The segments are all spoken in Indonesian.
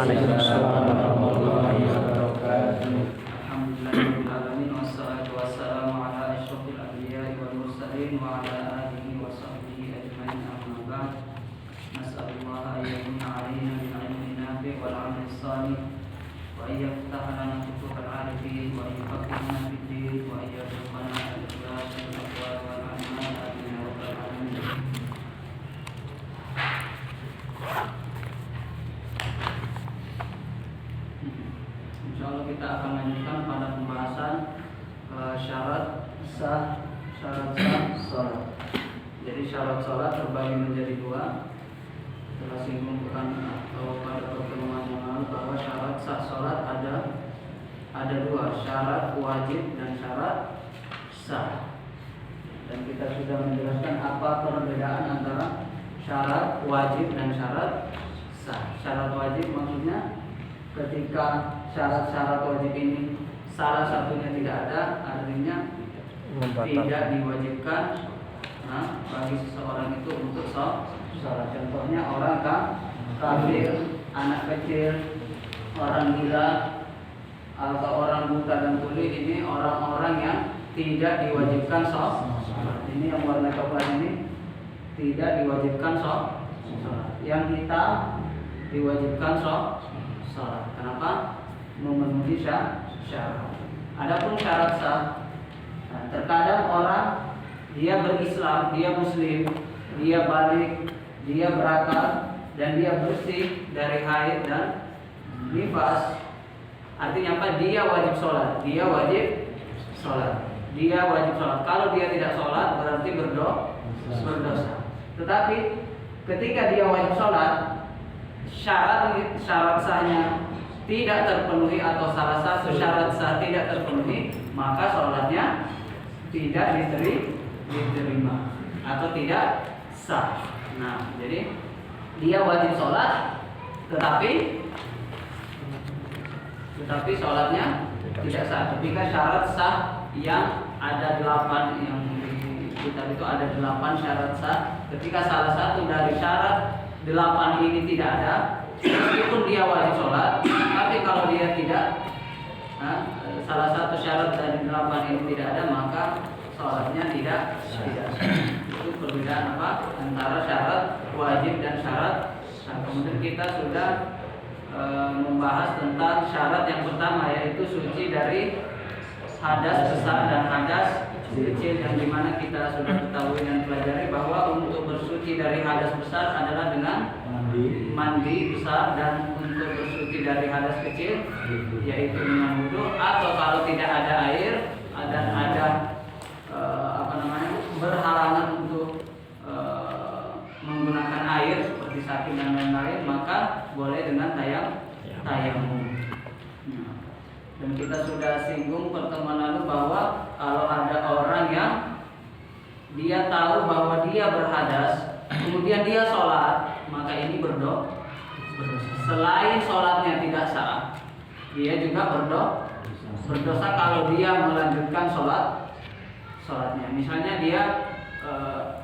Waalaikumsalam warahmatullahi wabarakatuh. Alhamdulillahirrahmanirrahim. Wassalatu wassalamu ala asyrofil anbiya'i wal mursalin wa ala alihi wa sahbihi ajma'in, amma ba'd. Nas'alullaha an yamunna 'alaina bil 'ilmi nafi' wal 'amali shalih wa an yaftaha lana futuhal 'arifin wa an yufaqqihna fid din wa an yarzuqana al-ikhlas wal taqwa wal 'amal. Amin ya rabbal alamin. Insyaallah kita akan lanjutkan pada pembahasan syarat sah salat. Jadi syarat salat terbagi menjadi dua. Telah singgung atau pada pertemuan yang lalu bahwa syarat sah salat ada dua, syarat wajib dan syarat sah. Dan kita sudah menjelaskan apa perbedaan antara syarat wajib dan syarat sah. Syarat wajib maksudnya ketika syarat-syarat wajib ini salah satunya tidak ada, artinya tidak diwajibkan bagi seseorang itu untuk sholat. Contohnya orang kafir, anak kecil, orang gila, atau orang buta dan tuli. Ini orang-orang yang tidak diwajibkan sholat. Ini yang warna coklat ini tidak diwajibkan sholat. Yang hitam diwajibkan sholat. Kenapa? Memenuhi syarat. Adapun syarat sah, terkadang orang dia berislam, dia muslim, dia balik, dia berakal, dan dia bersih dari haid dan nifas. Artinya apa? Dia wajib sholat. Dia wajib sholat. Kalau dia tidak sholat berarti berdosa. Tetapi ketika dia wajib sholat, syarat sahnya tidak terpenuhi atau salah satu syarat sah tidak terpenuhi, maka sholatnya tidak diterima atau tidak sah. Nah, jadi dia wajib sholat, tetapi sholatnya tidak sah. Ketika syarat sah yang ada 8 yang di kitab itu ada 8 syarat sah. Ketika salah satu dari syarat 8 ini tidak ada, meskipun dia wajib sholat, tapi kalau dia tidak salah satu syarat dari 8 ini tidak ada, maka sholatnya tidak sah. Itu perbedaan apa antara syarat wajib dan syarat sah. Kemudian kita sudah membahas tentang syarat yang pertama, yaitu suci dari hadas besar dan hadas kecil, yang dimana kita sudah ketahui dan pelajari bahwa untuk bersuci dari hadas besar adalah dengan mandi besar, dan untuk bersuci dari hadas kecil yaitu dengan wudu, atau kalau tidak ada air dan ada berhalangan untuk menggunakan air seperti sakit dan lain-lain, maka boleh dengan tayamum. Dan kita sudah singgung pertemuan lalu bahwa kalau ada orang yang dia tahu bahwa dia berhadas, kemudian dia sholat, maka ini berdosa. Selain sholatnya tidak sah, dia juga berdosa kalau dia melanjutkan sholatnya. Misalnya dia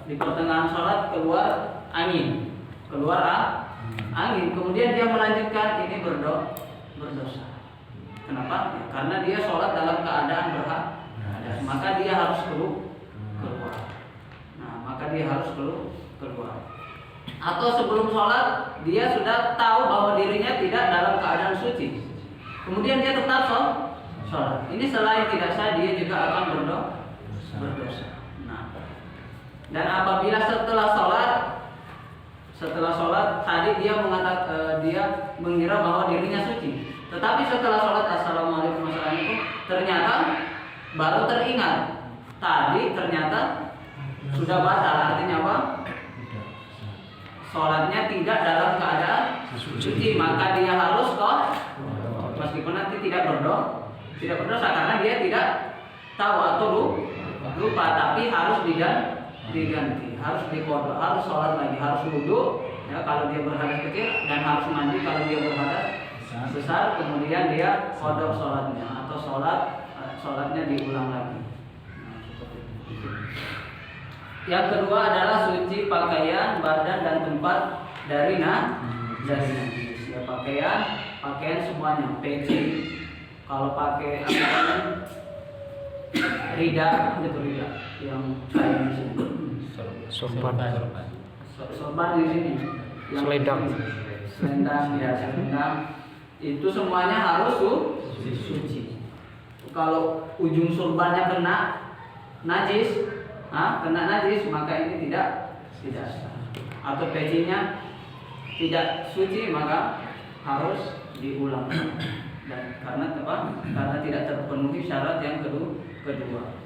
di pertengahan sholat keluar angin, kemudian dia melanjutkan, ini berdosa. Kenapa? Ya, karena dia sholat dalam keadaan berhadas, maka dia harus keluar. Maka dia harus keluar. Atau sebelum sholat dia sudah tahu bahwa dirinya tidak dalam keadaan suci, kemudian dia tetap sholat. Ini selain tidak sah, dia juga akan berdosa. Dan apabila setelah sholat tadi dia dia mengira bahwa dirinya suci, tetapi setelah sholat assalamualaikum ternyata baru teringat tadi ternyata sudah batal. Artinya apa? Sholatnya tidak dalam keadaan suci, maka dia harus meskipun nanti tidak berdosa karena dia tidak tahu atau lupa, tapi harus diganti, harus dikodok, harus sholat lagi, harus wudu ya kalau dia berhadas kecil, dan harus mandi kalau dia berhadas besar, kemudian dia kodok sholatnya atau sholatnya diulang lagi. Yang kedua adalah suci pakaian, badan dan tempat dari najis. Ya, pakaian pakaian semuanya, peci, kalau pakai apa namanya, rida, itu rida yang kain di sini. Sorban. Sorban di sini. Yang Selendang. Selendang ya, selendang. Itu semuanya harus suci. Kalau ujung sorbannya kena najis, maka ini tidak sah. Atau pecinya tidak suci, maka harus diulang. Dan karena apa? Karena tidak terpenuhi syarat yang kedua.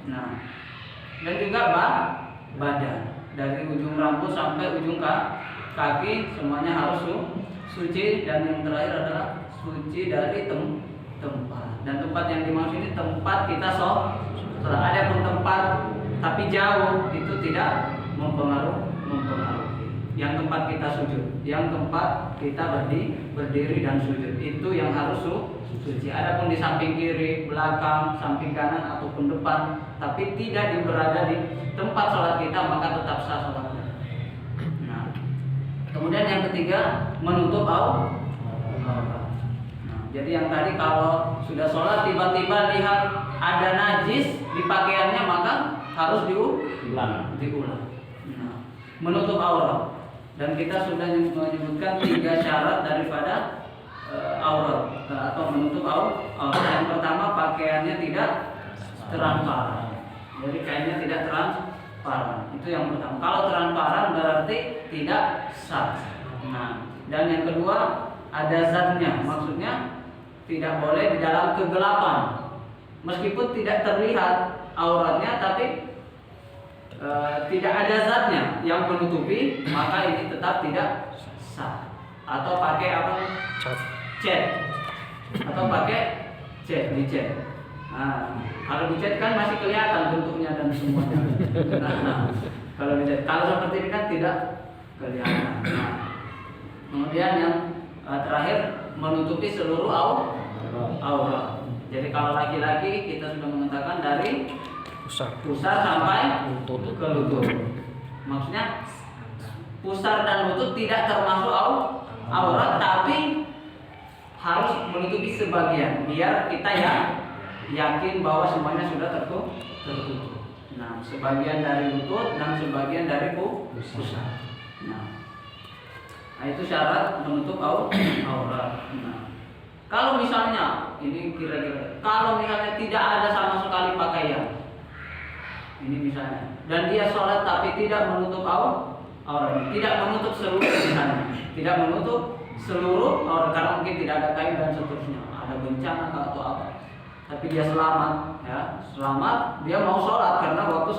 Nah, dan juga badan dari ujung rambut sampai ujung kaki semuanya harus suci. Dan yang terakhir adalah suci dari tempat. Dan tempat yang dimaksud ini tempat kita sholat. Ada pun tempat tapi jauh itu tidak mempengaruhi. Yang tempat kita sujud, yang tempat kita berdiri dan sujud, itu yang harus suci. Adapun di samping kiri, belakang, samping kanan ataupun depan, tapi tidak berada di tempat sholat kita, maka tetap sah sholatnya. Nah, kemudian yang ketiga, menutup aurat. Nah, jadi yang tadi kalau sudah sholat tiba-tiba lihat ada najis di pakaiannya, maka harus diulang. Nah, menutup aurat. Dan kita sudah menyebutkan 3 syarat daripada aurat atau menutup aurat. Yang pertama, pakaiannya tidak transparan. Jadi kainnya tidak transparan. Itu yang pertama. Kalau transparan berarti tidak sah. Nah, dan yang kedua ada zatnya. Maksudnya tidak boleh di dalam kegelapan. Meskipun tidak terlihat auratnya, tapi tidak ada zatnya yang menutupi, maka ini tetap tidak sah. Atau pakai apa? Cat. Atau pakai dicat. Nah, kalau dicat kan masih kelihatan bentuknya dan semuanya. Nah, kalau dicat, kalau seperti ini kan tidak kelihatan. Nah, kemudian yang terakhir menutupi seluruh aurat. Jadi kalau laki-laki kita sudah mengatakan dari pusar sampai ke lutut. Maksudnya pusar dan lutut tidak termasuk aurat, tapi harus menutupi sebagian biar kita yakin bahwa semuanya sudah tertutup. Nah, sebagian dari lutut dan sebagian dari pusar. Nah, itu syarat menutup aurat. Nah, kalau misalnya ini kalau misalnya tidak ada sama sekali pakaian, ini misalnya, dan dia sholat tapi tidak menutup aurat, tidak menutup seluruh misalnya, tidak menutup seluruh aurat karena mungkin tidak ada kain dan seterusnya, ada bencana atau apa, tapi dia selamat, dia mau sholat karena waktu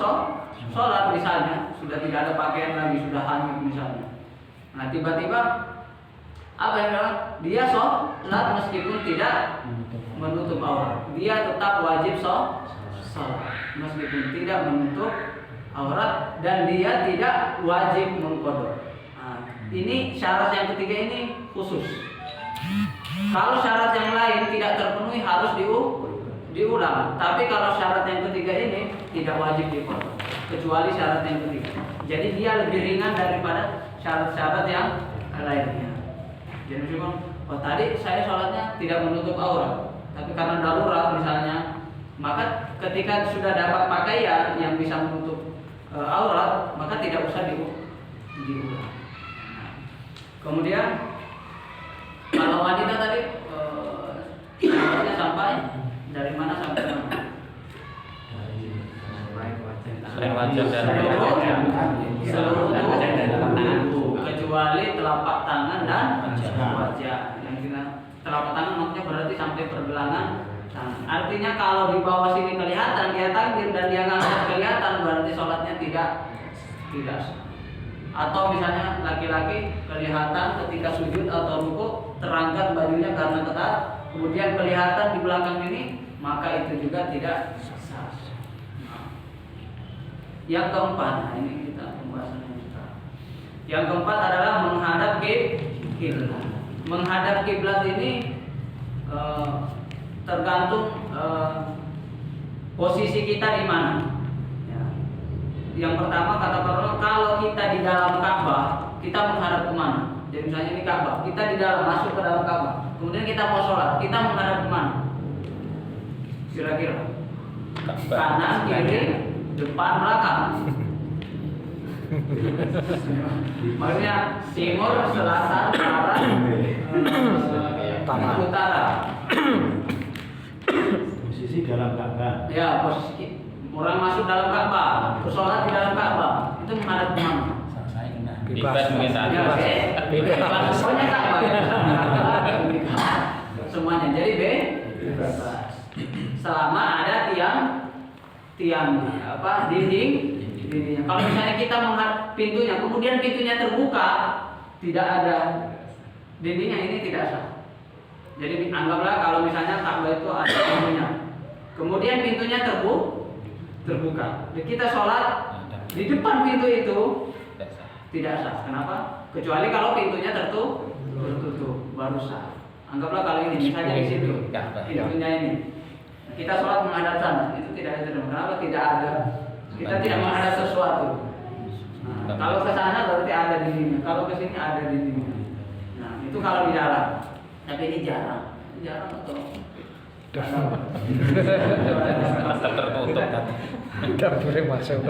sholat misalnya sudah tidak ada pakaian lagi, sudah hanyut misalnya. Nah, tiba-tiba apa yang dia sholat meskipun tidak menutup aurat, dia tetap wajib sholat meskipun tidak menutup aurat, dan dia tidak wajib mengqadha. Nah, ini syarat yang ketiga ini khusus. Kalau syarat yang lain tidak terpenuhi harus diulang. Tapi kalau syarat yang ketiga ini tidak wajib diqadha, kecuali syarat yang ketiga. Jadi dia lebih ringan daripada syarat-syarat yang lainnya. Jadi tadi saya sholatnya tidak menutup aurat, tapi karena darurat misalnya, maka ketika sudah dapat pakaian yang bisa menutup aurat, maka tidak usah diulang. Kemudian kalau wanita tadi syaratnya sampai dari mana sampai mana? Selain wajah dan seluruh tubuh kecuali telapak tangan dan wajah. Yang kita telapak tangan maksudnya berarti sampai pergelangan tangan. Artinya kalau di bawah sini kelihatan dia takbir dan dia nggak kelihatan, berarti sholatnya tidak sah. Atau misalnya laki-laki kelihatan ketika sujud atau ruku terangkat bajunya karena ketat, kemudian kelihatan di belakang ini, maka itu juga tidak sah. Yang keempat, nah ini kita pembahasan yang sekarang. Yang keempat adalah menghadap kiblat. Menghadap kiblat ini tergantung posisi kita di mana. Ya. Yang pertama kata para ulama, kalau kita di dalam Ka'bah, kita menghadap kemana? Jadi misalnya ini Ka'bah, kita di dalam masuk ke dalam Ka'bah. Kemudian kita mau sholat, kita menghadap kemana? Kira-kira? Kanan, kiri, depan, belakang. Maksudnya timur, selatan, barat, utara. Posisi dalam Ka'bah. Ya, posisi orang masuk dalam Ka'bah, sholat di dalam Ka'bah, itu menghadap kemana? Bebas mungkin tadi. Ya, bebas. Semuanya Ka'bah ya. Semuanya. Jadi bebas. Selama ada tiangnya, dindingnya. Kalau misalnya kita menghadap pintunya, kemudian pintunya terbuka, tidak ada dindingnya, ini tidak sah. Jadi anggaplah kalau misalnya Ka'bah itu ada pintunya, kemudian pintunya terbuka. Kita sholat di depan pintu itu tidak sah. Kenapa? Kecuali kalau pintunya tertutup, baru sah. Anggaplah kalau ini misalnya di situ, pintunya ini. Kita sholat menghadap sana, itu tidak ada. Kenapa? Tidak ada. Kita tidak menghadap sesuatu. Nah, kalau ke sana berarti ada dindingnya. Kalau ke sini ada dindingnya. Nah, itu kalau di dalam. Tapi ini jarang atau tertutup tadi. Tidak boleh masuk.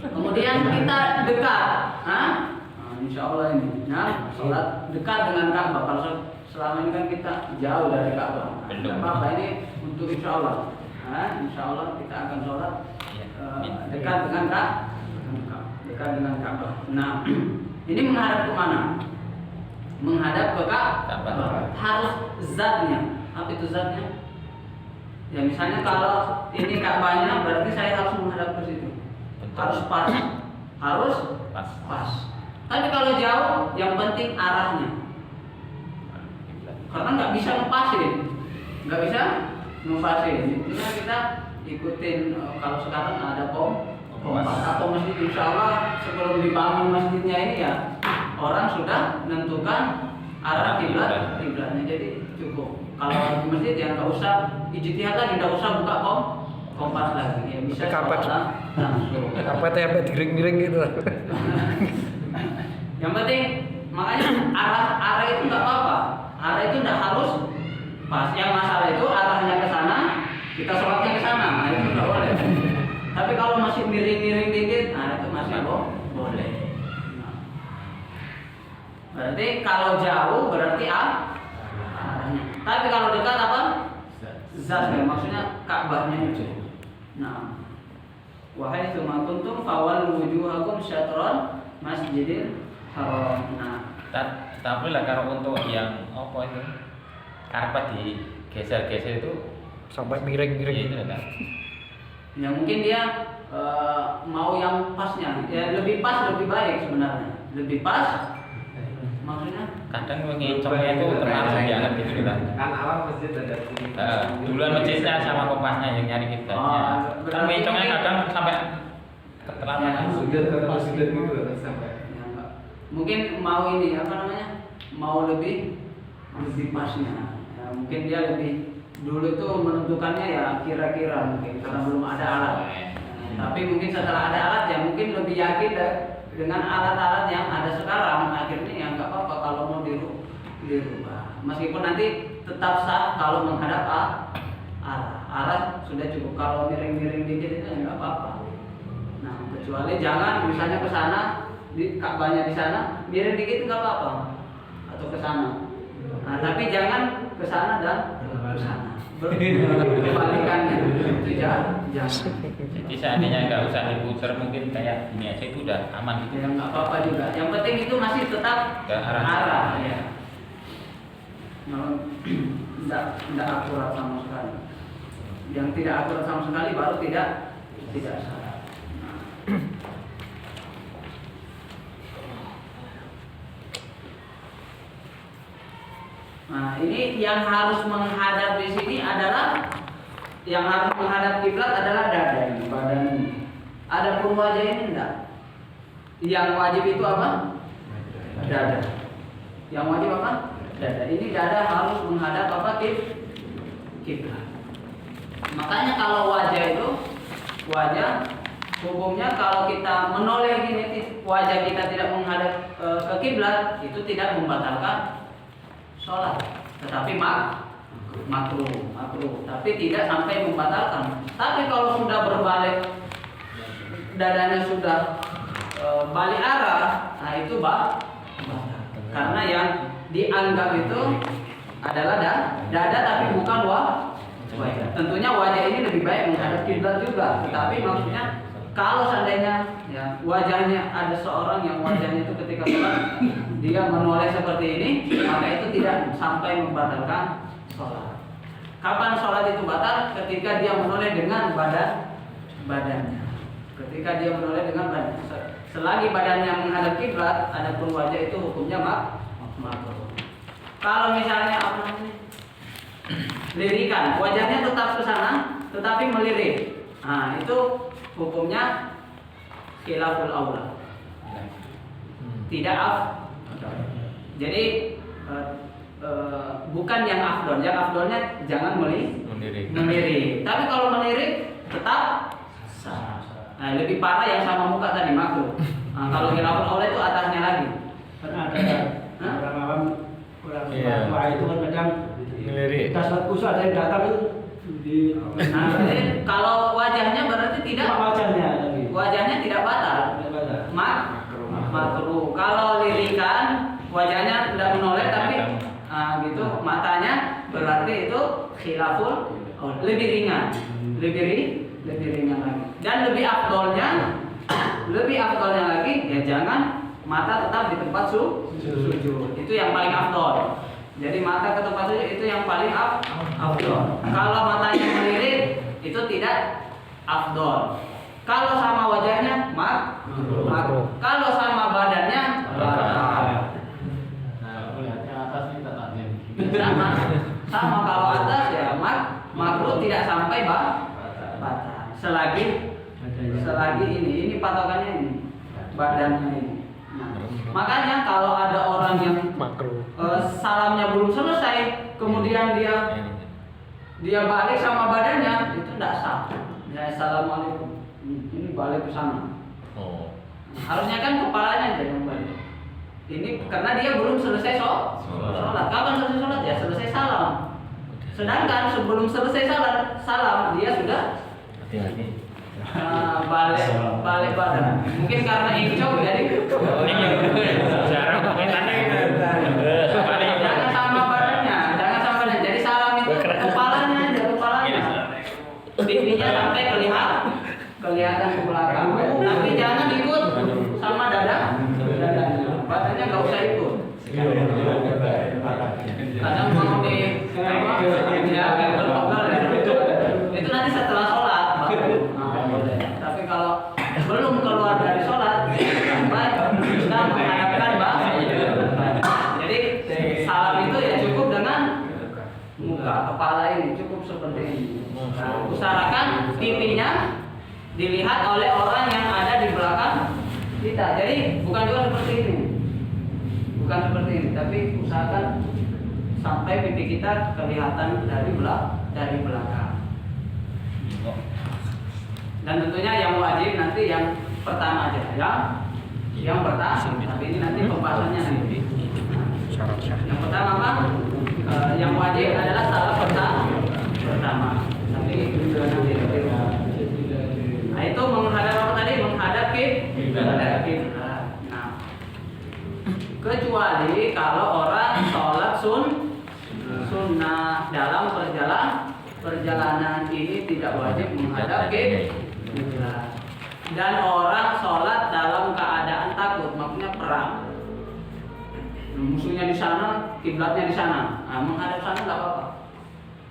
Kemudian kita dekat, insya Allah ini, sholat dekat dengan Ka'bah. Kalau selama ini kan kita jauh dari Ka'bah. Tidak apa-apa, ini untuk insya Allah. Insya Allah kita akan sholat dekat dengan Ka'bah. Nah, ini menghadap ke mana? Menghadap ke Ka'bah. Harus zatnya. Apa itu zatnya? Ya misalnya kalau ini Ka'bahnya, berarti saya harus menghadap ke situ. Harus pas. Tapi kalau jauh, yang penting arahnya. Karena nggak bisa ngepasin. Intinya kita ikutin. Kalau sekarang ada kompas atau masjid, insya Allah sebelum dibangun masjidnya ini ya orang sudah menentukan arah kiblatnya, jadi cukup. Kalau di masjid ya nggak usah ijtihad lagi, nggak usah buka kompas lagi, ya bisa Kapan? langsung. Kapan sampai diring-diring gitu. Yang penting makanya arah itu nggak apa-apa, arah itu nggak harus pas. Yang masalah itu arahnya ke sana, kita sholatnya ke sana, nah itu nggak boleh. Tapi kalau masih miring-miring dikit, nah itu masih boleh. Nah. Berarti kalau jauh berarti arahnya. Tapi kalau dekat apa? Zatnya, maksudnya Ka'bahnya itu. Nah, wahai tsumma kuntum fawallu wujuhakum syatron masjidil haram. Nah, Tapi lah kalau untuk yang apa itu karpet digeser-geser itu Sampai miring-miring. itu kan. ya mungkin dia mau yang pasnya. Ya lebih pas lebih baik sebenarnya. Lebih pas. Maksudnya? Kadang ngecongnya itu terlalu banget gitu kan. Kan awal masjid ada sini. Duluan masjidnya sama kompasnya yang nyari kiblatnya. Kan ngecongnya kadang sampai keterlaluan. Sujud gitu sampai. Ya, enggak. Mungkin mau ini apa namanya? Mau lebih pasnya. Ya, mungkin dia lebih dulu itu menentukannya ya kira-kira mungkin karena belum ada alat. Tapi mungkin setelah ada alat ya mungkin lebih yakin dengan alat-alat yang ada sekarang. Akhirnya ya nggak apa-apa kalau mau dirubah. Meskipun nanti tetap sah kalau menghadap arah sudah cukup. Kalau miring-miring dikit itu ya nggak apa-apa. Nah kecuali jangan misalnya ke sana di Ka'bahnya di sana miring dikit nggak apa-apa atau ke sana. Nah tapi jangan ke sana dan ke sana. Berbalikannya itu jangan. Jadi seandainya nggak usah diputar mungkin kayak gini aja itu udah aman gitu. Ya nggak apa-apa juga. Yang penting itu masih tetap Ke arah. ya. Tidak akurat sama sekali. Yang tidak akurat sama sekali baru tidak sah. Nah, ini yang harus menghadap di sini adalah yang harus menghadap kiblat adalah dada ini, badan ini. Adapun wajah ini enggak. Yang wajib itu apa? Dada. Yang wajib apa? Dada. Ini dada harus menghadap apa? Kiblat. Makanya kalau wajah itu wajah hukumnya kalau kita menoleh gini, wajah kita tidak menghadap ke kiblat, itu tidak membatalkan sholat, tetapi makruh, tapi tidak sampai membatalkan. Tapi kalau sudah berbalik, dadanya sudah balik arah, nah itu karena yang dianggap itu adalah dada tapi bukan wajah. Tentunya wajah ini lebih baik menghadap kiblat juga, tetapi maksudnya kalau seandainya ya wajahnya ada seorang yang wajahnya itu ketika sholat dia menoleh seperti ini, maka itu tidak sampai membatalkan sholat. Kapan sholat itu batal? Ketika dia menoleh dengan badannya. Ketika dia menoleh dengan badan. Selagi badannya menghadap kiblat, adapun wajah itu hukumnya makruh. Kalau misalnya lirikan, wajahnya tetap ke sana, tetapi melirik. Nah, itu hukumnya khilaful aula. Tidak Jadi bukan yang afdol. Yang afdolnya jangan melirik. Tapi kalau melirik tetap sah. Nah, lebih parah yang sama muka tadi makruh. Nah, kalau khilaful aula itu atasnya lagi. Karena ada orang awam, orang tua itu kan kadang Melirik. kita sholat khusus ada yang datang itu di. Nah, jadi kalau wajahnya berarti tidak. Wajahnya lagi. Wajahnya tidak batal. Makruh. Kalau lirikan wajahnya tidak menoleh tapi gitu matanya berarti itu khilaful lebih ringan. Lebih ringan lagi. Dan lebih afdolnya lagi ya jangan mata tetap di tempat sujud. Itu yang paling afdol. Jadi mata ke tempat sujud itu yang paling afdol. Kalau matanya melirik itu tidak afdol. Kalau sama wajahnya makruh. Kalau sama badannya sama kalau atas ya makruh tidak sampai batal. Selagi ini patokannya ini badannya ini. Nah, makanya kalau ada orang yang salamnya belum selesai, kemudian dia balik sama badannya, itu tidak sah. Ya assalamualaikum, ini balik ke sana. Harusnya kan kepalanya aja yang balik. Ini karena dia belum selesai sholat. Kapan selesai sholat? Ya selesai salam. Sedangkan sebelum selesai salam dia sudah balik badan. Mungkin karena incok jadi jangan sama badannya. Jadi salam itu kepalanya. Pipinya sampai kelihatan ke belakang. Tapi jangan ikut sama dadanya. Badannya nggak usah ikut. Kadang mau itu nanti setelah sholat. Tapi kalau belum keluar dari sholat, kita menghadapkan jadi salam itu ya cukup dengan muka, kepala ini cukup seperti ini. Usahakan pipinya dilihat oleh orang yang ada di belakang kita. Jadi bukan juga seperti ini, tapi usahakan sampai pipi kita kelihatan dari belakang. Dan tentunya yang wajib nanti yang pertama aja ya. Yang pertama, tapi ini nanti pembahasannya nanti. Yang pertama apa? Yang wajib adalah salah pertama. Tapi itu nanti. Nah, itu menghadap apa tadi? Menghadap kiblat. Nah, kecuali kalau orang sholat sunnah dalam perjalanan ini tidak wajib menghadap kiblat. Dan orang sholat dalam keadaan takut, maksudnya perang. Musuhnya di sana, kiblatnya di sana. Nah, menghadap sana nggak apa-apa.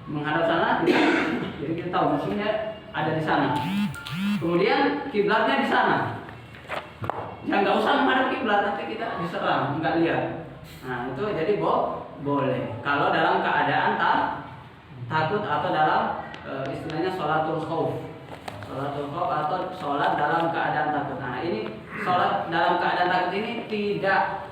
Menghadap sana, jadi kita tahu musuhnya ada di sana. Kemudian kiblatnya di sana. Ya nggak usah menghadap kiblat, nanti kita diserang, nggak lihat. Nah itu jadi boleh. Kalau dalam keadaan takut atau dalam istilahnya sholatul khauf atau sholat dalam keadaan takut. Nah ini sholat dalam keadaan takut ini tidak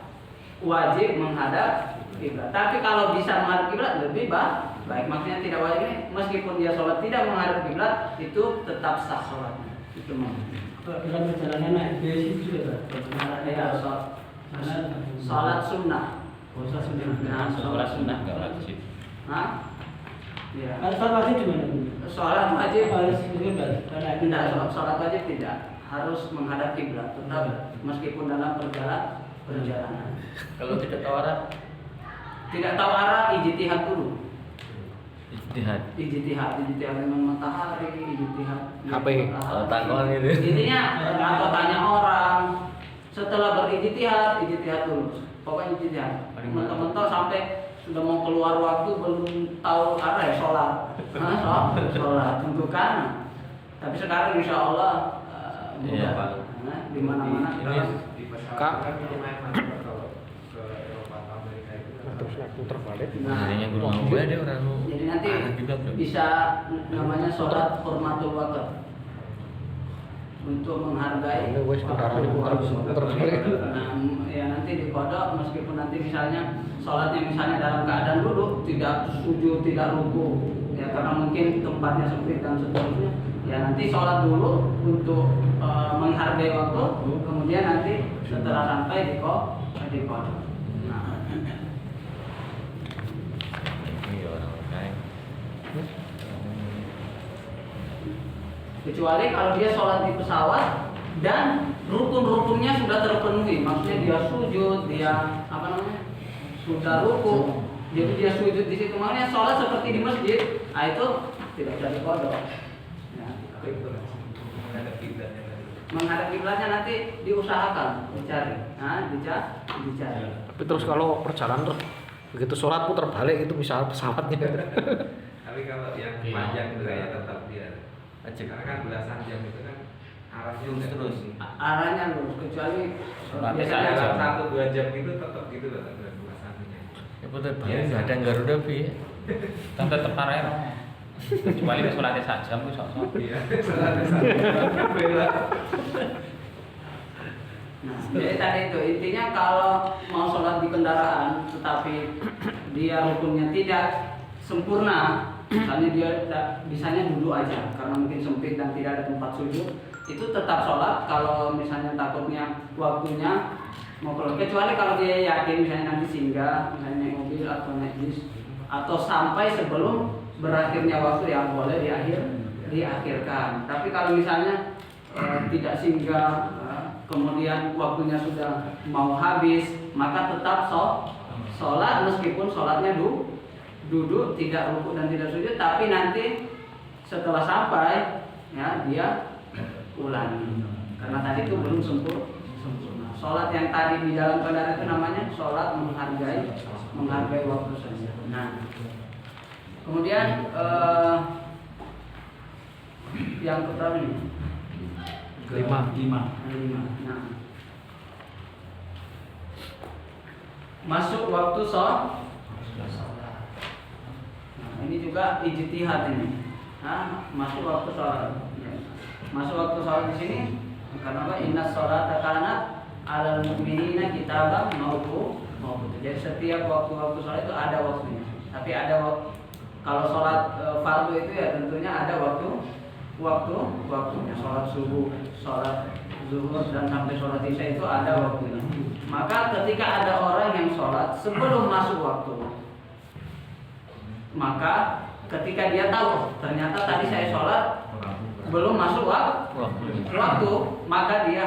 wajib menghadap kiblat. Tapi kalau bisa menghadap kiblat lebih baik. Maksudnya tidak wajib ini meskipun dia sholat tidak menghadap kiblat itu tetap sah sholatnya. Itu mah. Dalam perjalanan naik bis itu juga Ya, sholat sunnah. Puasa sunnah. Nah, Sholat sunnah nggak wajib. Hah? Ya. Kalau sholat wajib gimana? Sholat wajib Harus itu kan? Karena tidak, sholat wajib tidak harus menghadap kiblat, tetap meskipun dalam perjalanan. Kalau tidak tahu arah, Tidak tahu arah, ijtihad dulu. ijtihad. Ijtihad memang matahari, ijtihad. HP. Kalau takon itu. Intinya atau tanya orang. Setelah berijtihad, ijtihad dulu. Pokoknya ijtihad. Mentok-mentok sampai sudah mau keluar waktu belum tahu arah ya sholat. Sholat untuk kan. Tapi sekarang insya Allah Iya. di mana-mana. Kak. Nah, Terus aku terbalik. Jadinya guru gue ada orang Jadi nanti arah juga bro. bisa namanya sholat hormatul waqt untuk menghargai. Ini wes kendaraan putar balik. Nah, ya nanti dikodok meskipun nanti misalnya sholatnya misalnya dalam keadaan duduk, tidak sujud, tidak ruku, ya karena mungkin tempatnya sempit dan seterusnya. Ya nanti sholat dulu untuk menghargai waktu, kemudian nanti setelah sampai dikodok. Nah, Ini orang kayak. kecuali kalau dia sholat di pesawat dan rukun-rukunnya sudah terpenuhi, maksudnya dia sujud, dia apa namanya sudah ruku, jadi dia sujud di situ, makanya sholat seperti di masjid, nah itu tidak bisa dikodok. Ya. Menghadap kiblatnya nanti diusahakan, dicari, dicari. Tapi terus kalau perjalanan terus begitu sholat putar balik itu bisa pesawatnya. Tapi kalau yang panjang itu ya tetap dia wajib, karena kan belasan jam itu kan arahnya udah terus. Arahnya lurus, kecuali Sholatnya biasanya Dalam 1-2 jam itu tetap gitu loh belasannya. Ya putar balik nggak ada yang Garuda bi. Kan tetap arahnya. Kecuali sholatnya sajam itu sok-sok. Iya, salah bela. Nah, jadi tadi itu intinya kalau mau sholat di kendaraan tetapi dia rukunnya tidak sempurna, misalnya dia bisanya duduk aja karena mungkin sempit dan tidak ada tempat sujud, itu tetap sholat. Kalau misalnya takutnya waktunya mau keluar, kecuali kalau dia yakin misalnya nanti singgah, misalnya naik mobil atau naik bis atau sampai sebelum berakhirnya waktu yang boleh diakhirkan. Tapi kalau misalnya tidak singgah, kemudian waktunya sudah mau habis, maka tetap sholat meskipun sholatnya duduk, tidak rukuk dan tidak sujud, tapi nanti setelah sampai ya dia ulangi karena tadi itu belum sempurna. Sholat yang tadi di dalam kendaraan itu namanya sholat menghargai waktu saja. Nah, kemudian yang keberapa ini? Lima. Nah, masuk waktu sholat. Nah, ini juga ijtihad ini. Nah, masuk waktu sholat. Ya. Masuk waktu sholat di sini karena apa? Inna sholata kanat 'alal mu'minina kitaban mawquta. Jadi setiap waktu-waktu sholat itu ada waktunya. Tapi ada kalau sholat fardu itu ya tentunya ada waktunya. Sholat subuh, sholat zuhur dan sampai sholat isya itu ada waktunya. Maka ketika ada orang yang sholat sebelum masuk waktu, maka ketika dia tahu ternyata tadi saya sholat belum masuk waktu, maka dia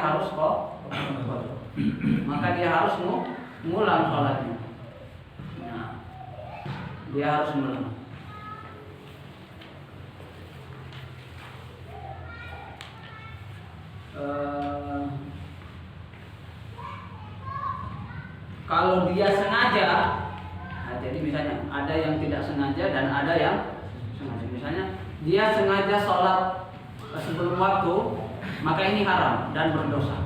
harus ngulang sholatnya. Nah, dia harus ngulang. Kalau dia sengaja, nah jadi misalnya ada yang tidak sengaja dan ada yang sengaja. Misalnya dia sengaja sholat sebelum waktu, maka ini haram dan berdosa.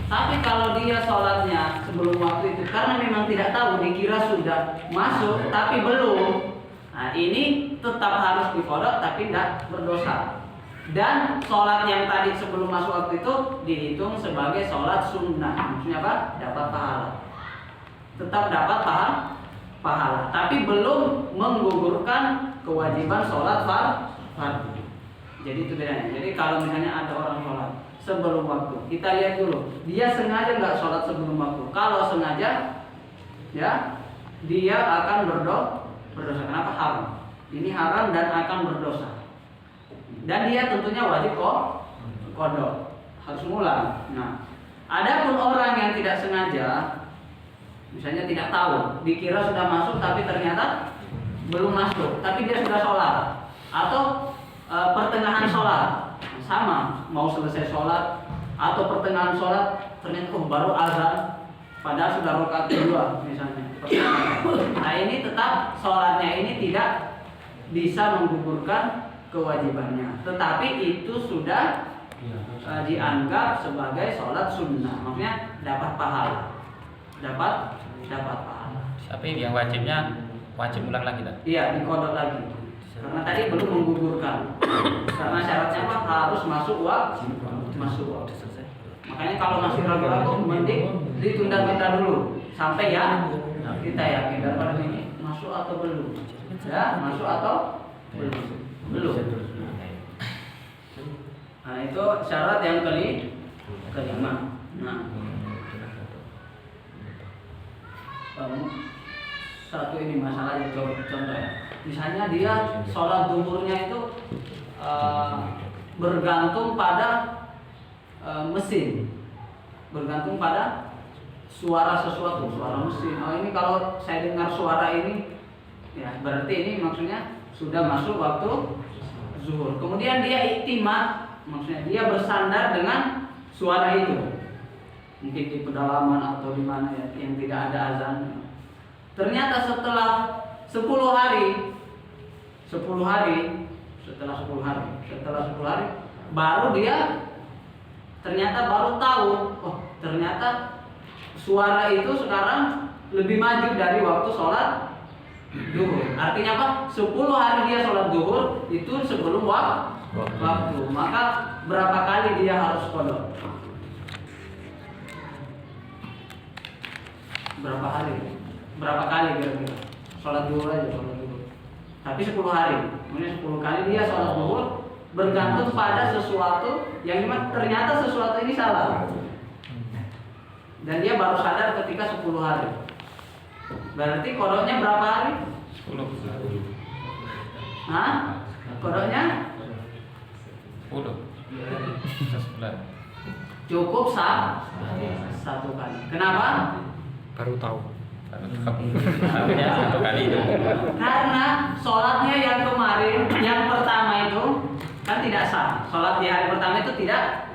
Tapi kalau dia sholatnya sebelum waktu itu karena memang tidak tahu, dikira sudah masuk tapi belum, nah ini tetap harus diqadha tapi tidak berdosa. Dan sholat yang tadi sebelum masuk waktu itu dihitung sebagai sholat sunnah. Maksudnya apa? Dapat pahala. Tetap dapat pahala. Tapi belum menggugurkan kewajiban sholat fardu. Jadi itu bedanya. Jadi kalau misalnya ada orang sholat sebelum waktu, kita lihat dulu dia sengaja nggak sholat sebelum waktu. Kalau sengaja, ya dia akan berdosa. Kenapa? Haram. Ini haram dan akan berdosa. Dan dia tentunya wajib qada, harus ngulang. Nah, adapun orang yang tidak sengaja, misalnya tidak tahu, dikira sudah masuk tapi ternyata belum masuk, tapi dia sudah sholat, atau pertengahan sholat, sama, mau selesai sholat atau pertengahan sholat ternyata baru azan, padahal sudah rakaat kedua misalnya. Nah ini tetap sholatnya ini tidak bisa menggugurkan kewajibannya, tetapi itu sudah dianggap sebagai sholat sunnah, maksudnya dapat pahala, dapat pahala. Tapi yang wajibnya wajib ulang lagi tak? Iya, dikodok lagi. Karena tadi belum menggugurkan. Karena syaratnya apa? Harus masuk waktu. Makanya kalau masih ragu-ragu, mending ditunda-tunda dulu sampai ya kita yakin daripada ini masuk atau belum. Ya, masuk atau belum. Nah, itu syarat yang kelima. Nah, satu ini masalahnya contoh ya. Misalnya dia sholat zuhurnya itu bergantung pada mesin, bergantung pada suara sesuatu, suara mesin. Oh ini kalau saya dengar suara ini, ya berarti ini maksudnya sudah masuk waktu zuhur. Kemudian dia iktimat, maksudnya dia bersandar dengan suara itu, mungkin di pedalaman atau di mana ya yang tidak ada azan. Ternyata setelah 10 hari, baru dia ternyata baru tahu, oh ternyata suara itu sekarang lebih maju dari waktu sholat zuhur. Artinya apa? 10 hari dia sholat zuhur itu sebelum waktu. Maka berapa kali dia harus qada? Berapa kali kira-kira? Sholat zuhur aja, sholat zuhur. Tapi 10 hari, kemudian 10 kali dia sholat zuhur bergantung pada sesuatu yang ternyata sesuatu ini salah. Dan dia baru sadar ketika 10 hari. Berarti kodoknya berapa hari? 10. Hah? Kodoknya? 10. Sebulan. Cukup satu kali. Kenapa? Baru tahu. Artinya 1 kali itu. Karena sholatnya yang kemarin, yang pertama itu kan tidak sah. Sholat di hari pertama itu tidak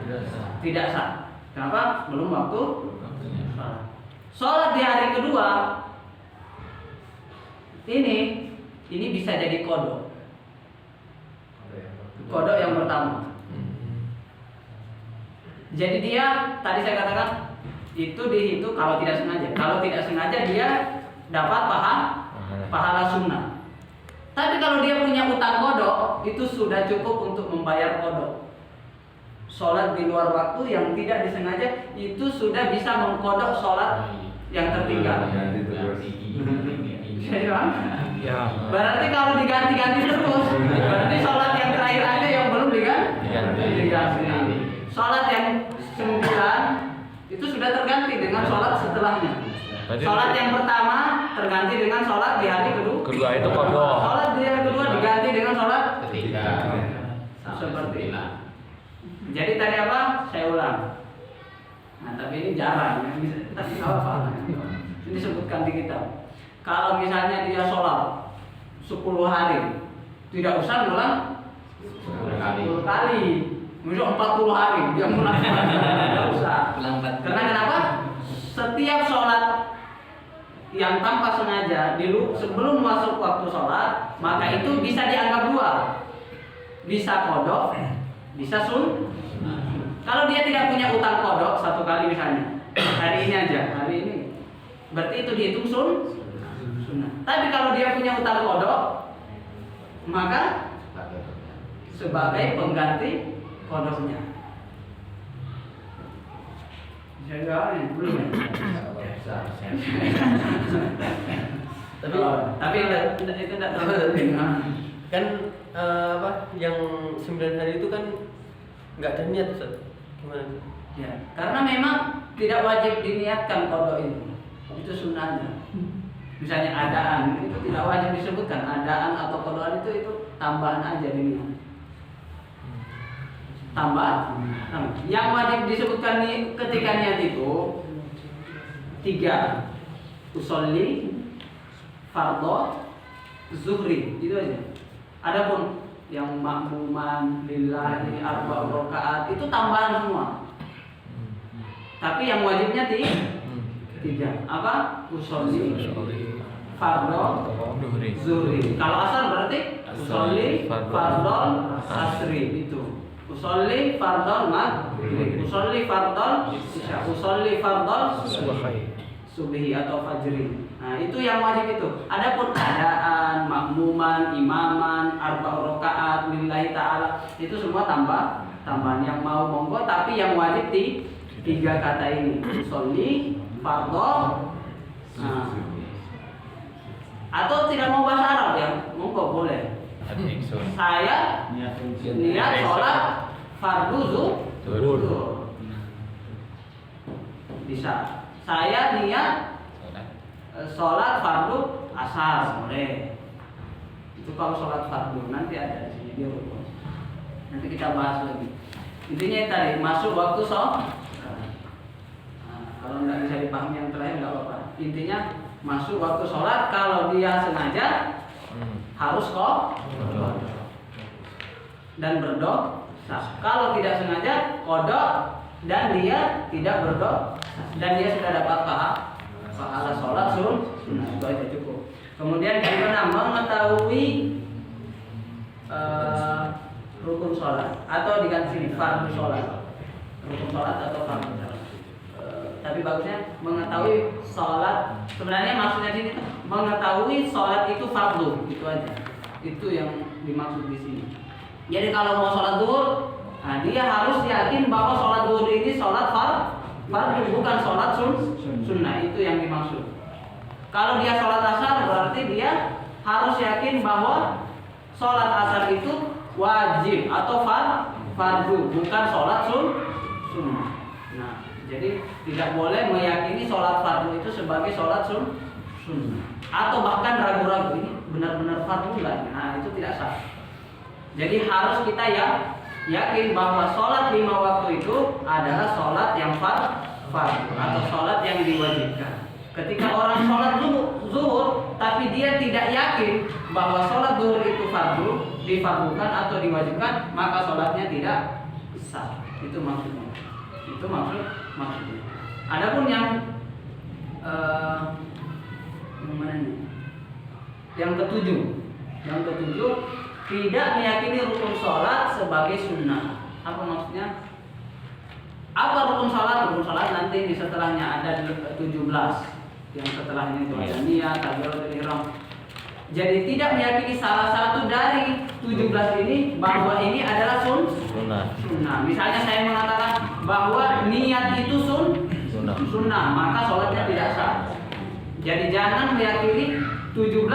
sah. Kenapa? Belum waktu sholat. Sholat di hari kedua ini bisa jadi kodok. Kodok yang pertama. Jadi dia tadi saya katakan itu dihitung kalau tidak sengaja. Kalau tidak sengaja dia dapat pahala sunnah. Tapi kalau dia punya utang kodok, itu sudah cukup untuk membayar kodok. Sholat di luar waktu yang tidak disengaja itu sudah bisa mengkodok sholat yang tertinggal. Ya. Berarti kalau diganti-ganti terus, berarti sholat yang terakhir aja yang belum diganti. Sholat yang 9 itu sudah terganti dengan sholat setelahnya. Sholat yang pertama terganti dengan sholat di hari kedua Kedua itu kodok. Sholat di hari kedua diganti dengan sholat Ketiga. seperti ini. Jadi tadi apa? Saya ulang. Nah tapi ini jarang, tapi nggak apa-apa. Ini disebutkan di kitab. Kalau misalnya dia sholat 10 hari, tidak usah ngulang 10 kali. Misal 40 hari dia ngulang, tidak usah. Karena kenapa? Setiap sholat yang tanpa sengaja sebelum masuk waktu sholat, maka itu bisa dianggap dua, bisa kodok, bisa Kalau dia tidak punya utang kodok 1 kali misalnya, hari ini aja, hari ini, berarti itu dihitung sunnah. Tapi kalau dia punya utang kodok, maka sebagai pengganti kodoknya. Bisa jawabnya belum ya? Tapi itu tidak terlalu penting. kan yang 9 hari itu kan nggak ada niat, Ustaz. Gimana itu? Ya, karena memang tidak wajib diniatkan qada itu sunnahnya. Misalnya adaan itu tidak wajib disebutkan, adaan atau qadaan itu tambahan aja diniat. Tambah. Yang wajib disebutkan ketika niat itu 3. Usolli, fardhu, zuhri, itu aja. Adapun yang makmuman lillahi arba'u rakaat itu tambahan semua. Tapi yang wajibnya 3. Apa? Usolli, fardhu, zuhri. Kalau asar berarti usolli, fardhu, asri itu. Usolli fardhu maghrib, usolli fardhu isya, usolli fardhu subhi atau fajri. Nah, itu yang wajib itu. Adapun adaan, makmuman, imaman, arba'u rakaat lillahi ta'ala itu semua tambahan yang mau monggo, tapi yang wajib 3 kata ini. Usolli, fardhu. Nah. Atau tidak mau bahasa Arab ya, monggo boleh. Saya niat sholat fardu zuhur. Bisa. Saya niat sholat fardu asar, boleh. Itu kalau sholat fardu, nanti ada di sini dia rukun. Nanti kita bahas lagi. Intinya tadi masuk waktu sholat. Nah, kalau nggak bisa dipahami yang terakhir nggak apa-apa. Intinya masuk waktu sholat, kalau dia sengaja harus kok dan berdosa. Kalau tidak sengaja kodok dan dia tidak berdosa dan dia sudah dapat pahala sholat sunnah, itu aja cukup. Kemudian bagaimana mengetahui rukun sholat atau diganti sini fardu sholat, rukun sholat atau fardu sholat. Tapi bagusnya mengetahui sholat. Sebenarnya maksudnya sini mengetahui sholat itu fardu, itu aja. Itu yang dimaksud di sini. Jadi kalau mau sholat zuhur, nah dia harus yakin bahwa sholat zuhur ini sholat fardu, bukan sholat sunnah. Itu yang dimaksud. Kalau dia sholat asar, berarti dia harus yakin bahwa sholat asar itu wajib atau fardu, bukan sholat sunnah. Nah, jadi tidak boleh meyakini sholat fardu itu sebagai sholat sunnah, atau bahkan ragu-ragu ini benar-benar fardu enggak. Nah, itu tidak sah. Jadi harus kita yakin bahwa sholat 5 waktu itu adalah sholat yang fardu atau sholat yang diwajibkan. Ketika orang sholat zuhur tapi dia tidak yakin bahwa sholat zuhur itu fardu, difardukan atau diwajibkan, maka sholatnya tidak sah. Itu maksudnya. Itu maksudnya. Adapun yang mana nih? Yang ketujuh tidak meyakini rukun sholat sebagai sunnah. Apa maksudnya? Apa rukun sholat? Rukun sholat nanti di setelahnya ada 17. Yang setelahnya itu ada niat, takbiratul ihram. Jadi tidak meyakini salah satu dari 17 ini bahwa ini adalah sunnah. Misalnya saya mengatakan bahwa niat itu sunnah, maka sholatnya tidak sah. Jadi jangan meyakini 17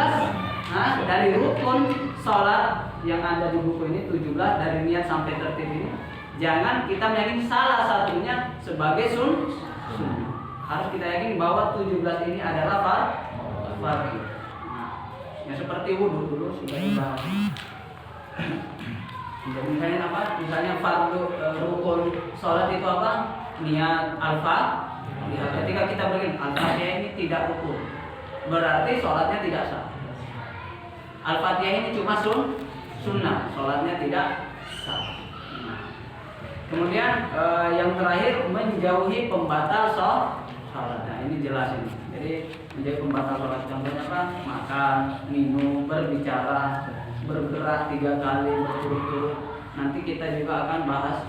dari rukun sholat yang ada di buku ini 17 dari niat sampai tertib ini. Jangan kita meyakini salah satunya sebagai sunnah. Harus kita yakini bahwa 17 ini adalah fardu. Ya seperti wudhu dulu sudah dibahas. Jadi misalnya apa? Misalnya fardu rukun sholat itu apa? Niat ya, ketika kita begini al-fatihah ini tidak rukun, berarti sholatnya tidak sah. Al-fatihah ini cuma sunnah, sholatnya tidak sah. Kemudian yang terakhir menjauhi pembatal sholat. Nah ini jelas ini. Jadi menjadi pembatal sholat contohnya apa? Makan, minum, berbicara, bergerak 3 kali berturut-turut. Nanti kita juga akan bahas.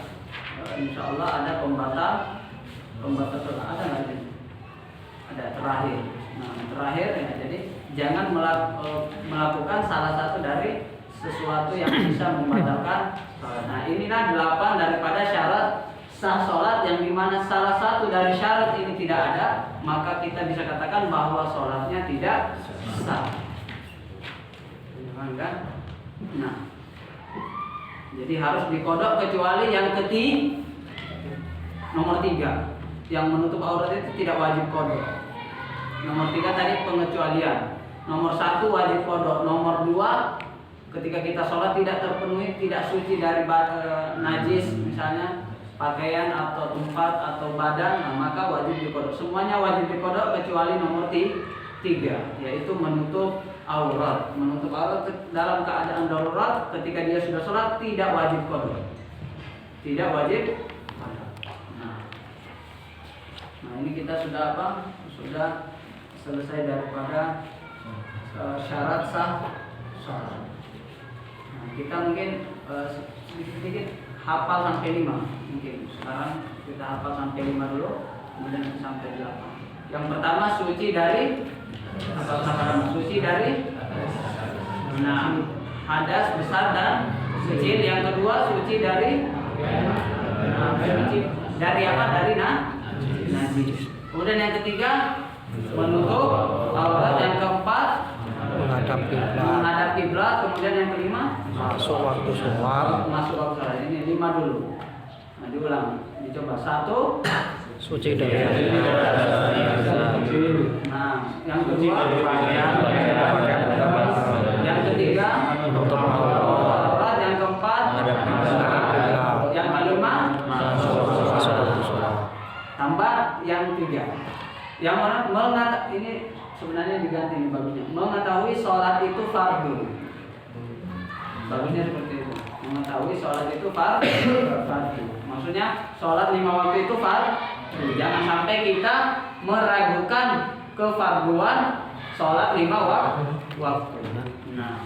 Insya Allah ada pembatal sholat. Ada nggak sih? Ada terakhir. Nah terakhir ya. Jadi jangan melakukan salah satu dari sesuatu yang bisa membatalkan sholat. Nah inilah 8 daripada syarat sah sholat, yang dimana salah satu dari syarat ini tidak ada, maka kita bisa katakan bahwa sholatnya tidak sah. Kan? Nah, Jadi harus dikodok kecuali yang nomor 3. Yang menutup aurat itu tidak wajib kodok. Nomor 3 tadi pengecualian. Nomor 1 wajib kodok. Nomor 2 ketika kita sholat tidak terpenuhi, tidak suci dari najis misalnya pakaian atau tempat atau badan, nah, maka wajib dikodok. Semuanya wajib dikodok kecuali nomor 3, yaitu menutup aurat. Menutup aurat dalam keadaan darurat ketika dia sudah sholat tidak wajib kodok. Tidak wajib. Nah ini kita sudah Sudah selesai daripada syarat sah sholat. Nah, kita mungkin sedikit-sedikit hafal sampai 5. Mungkin sekarang kita hafal sampai 5 dulu, kemudian sampai 8. Yang pertama suci dari suci dari hadas besar dan kecil. Yang kedua suci dari dari apa? Dari najis. Kemudian yang ketiga menutup aurat. Yang keempat menghadap kiblat. Kemudian yang kelima masuk waktu sholat. Masuk waktu sholat. Ini 5 dulu. Nah, diulang, dicoba. 1 Suci dari Nah, yang kedua yang ketiga menutup aurat. Yang keempat yang kelima masuk waktu sholat. tambah yang 3. Yang mana ini sebenarnya diganti ini bagusnya. Mengetahui sholat itu fardu. Bagusnya seperti itu. Mengetahui sholat itu fardu. Maksudnya sholat 5 waktu itu fardu. Jangan sampai kita meragukan kefarduan sholat 5 waktu. Nah,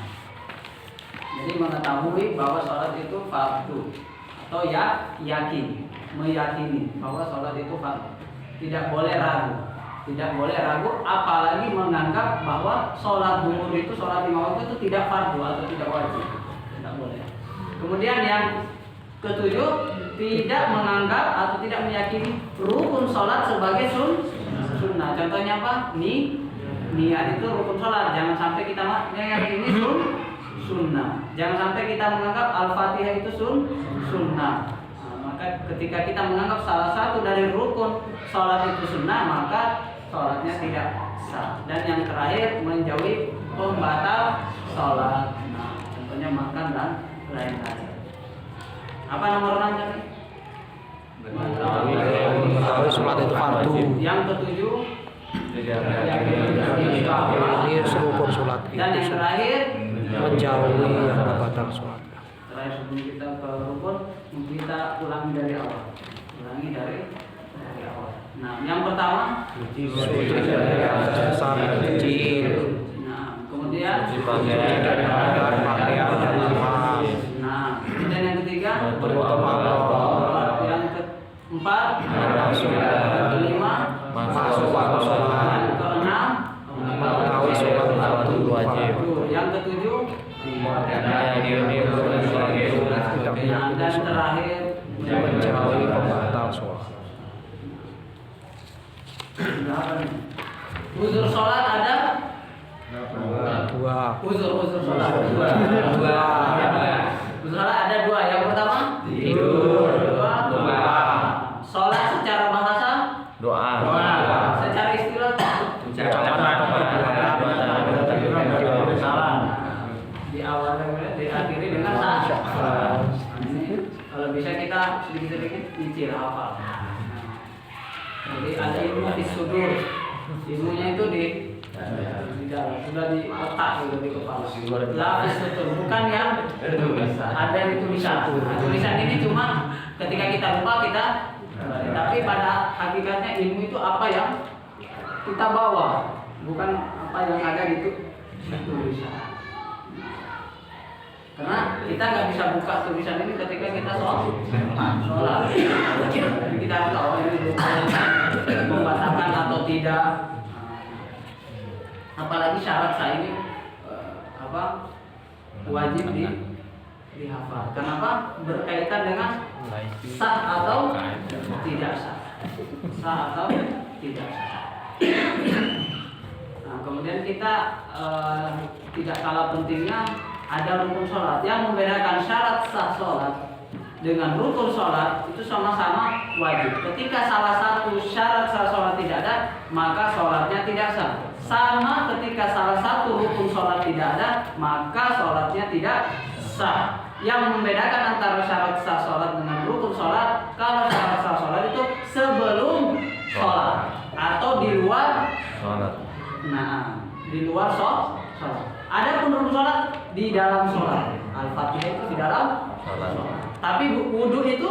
jadi mengetahui bahwa sholat itu fardu atau meyakini bahwa sholat itu fardu. Tidak boleh ragu, apalagi menganggap bahwa sholat zuhur itu, sholat 5 waktu itu tidak fardu atau tidak wajib. Tidak boleh. Kemudian yang ketujuh, tidak menganggap atau tidak meyakini rukun sholat sebagai sunnah. Contohnya apa? Niat itu rukun sholat. Jangan sampai kita meyakini sunnah. Jangan sampai kita menganggap Al-Fatihah itu sunnah. Maka ketika kita menganggap salah satu dari rukun sholat itu sunnah, maka sholatnya tidak sah. Dan yang terakhir menjauhi pembatal sholat. Nah, contohnya makan dan lain-lain. Apa nomor 6 tadi? Mengetahui sholat itu fardu. Yang ketujuh Ini rukun sholat itu. dan yang terakhir menjauhi yang membatal sholat. terakhir sebelum kita ke rukun, kita ulangi dari awal. Nah, yang pertama Suci dari besar dan kecil. Nah, kemudian Dari pakaian dan lemak. Nah, kemudian yang ketiga Menutup aurat. Yang keempat Masuk. Yang kelima Masuk waktu sholat. Yang keenam Mengetahui sholat fardu wajib. Yang ketujuh Tidak dan terakhir menjauhi pembatal sholat. uzur sholat ada 2. uzur sholat Dua. uzur sholat ada 2. Yang pertama Tidur. Kedua sholat secara bahasa Doa. secara istilah di awal diakhiri dengan sah. Ini kalau bisa kita sedikit-sedikit nyicil hafal. Jadi ada ilmu di sudur, ilmunya itu di dalam, sudah di otak, sudah di kepala. Lafaz sudur, bukan yang ada di tulisan. Nah, tulisan ini cuma ketika kita lupa kita, tapi pada hakikatnya ilmu itu apa yang kita bawa, bukan apa yang ada di tulisan. Karena kita nggak bisa buka tulisan ini ketika kita sholat. Jadi kita harus tahu ini membatalkan atau tidak. Apalagi syarat sah ini wajib dihafal. Kenapa? Berkaitan dengan sah atau tidak sah. Sah atau tidak sah. Nah, kemudian kita tidak kalah pentingnya ada rukun sholat. Yang membedakan syarat sah sholat dengan rukun sholat itu sama-sama wajib. Ketika salah satu syarat sah sholat tidak ada, maka sholatnya tidak sah. Sama ketika salah satu rukun sholat tidak ada, maka sholatnya tidak sah. Yang membedakan antara syarat sah sholat dengan rukun sholat, kalau syarat sah sholat itu sebelum sholat atau di luar sholat. Nah, di luar sholat. Ada pun rukun sholat di dalam sholat. Al-Fatihah itu di dalam sholat. Tapi wudhu itu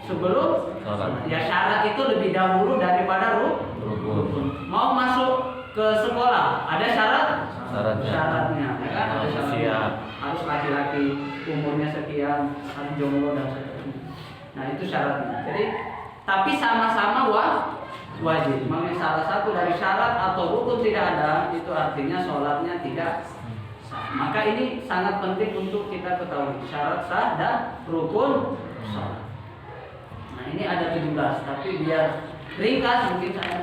sebelum sholat. Ya syarat itu lebih dahulu daripada rukun. Mau masuk ke sekolah ada syaratnya, ya kan? Ada syaratnya. Harus laki-laki, umurnya sekian, harus jomblo dan seterusnya. Nah itu syaratnya. Jadi tapi sama-sama wajib. Makanya salah satu dari syarat atau rukun tidak ada, itu artinya sholatnya tidak sah. Maka ini sangat penting untuk kita ketahui syarat sah dan rukun sholat. Nah ini ada 17, tapi biar ringkas mungkin saya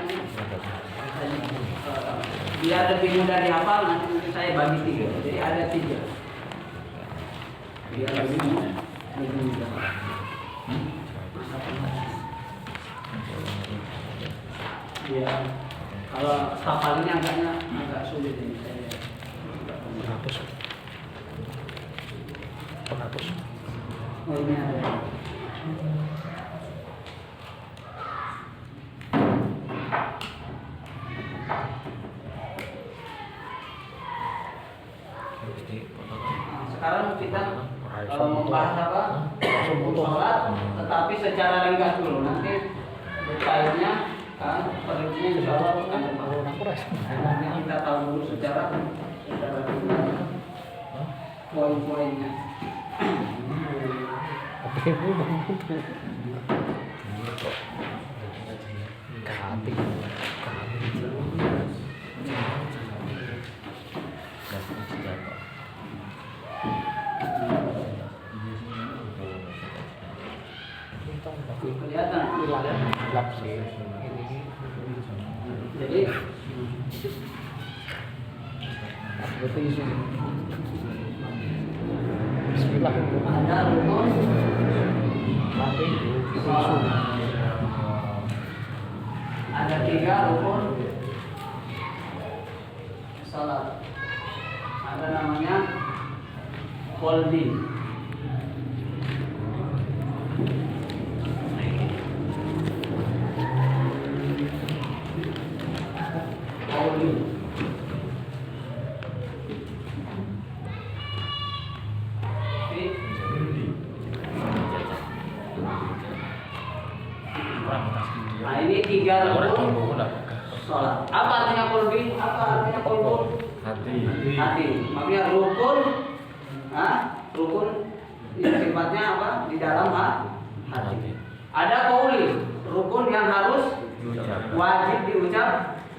biar lebih mudah dihafal, nanti mungkin saya bagi 3. Jadi ada 3. Biar lebih mudah. Ya, kalau hafalinnya agak sulit ini saya. Penghapus. Oh ini ada. Sekarang kita membahas apa? Sholat, tetapi secara ringkas dulu. Nanti detailnya kan perincinya insya Allah akan terbatas. Nanti kita tahu dulu secara poin-poinnya. Kelihatan gelap sih. Jadi Bismillah. ada rukun sholat. Ada 3 rukun sholat. Ada namanya qalbi. Nah ini 3 rukun sholat. Apa artinya qalbi? Apa artinya qalbu? Hati. Makanya rukun, rukun yang sifatnya apa? Di dalam hati. Ada qauli, rukun yang harus wajib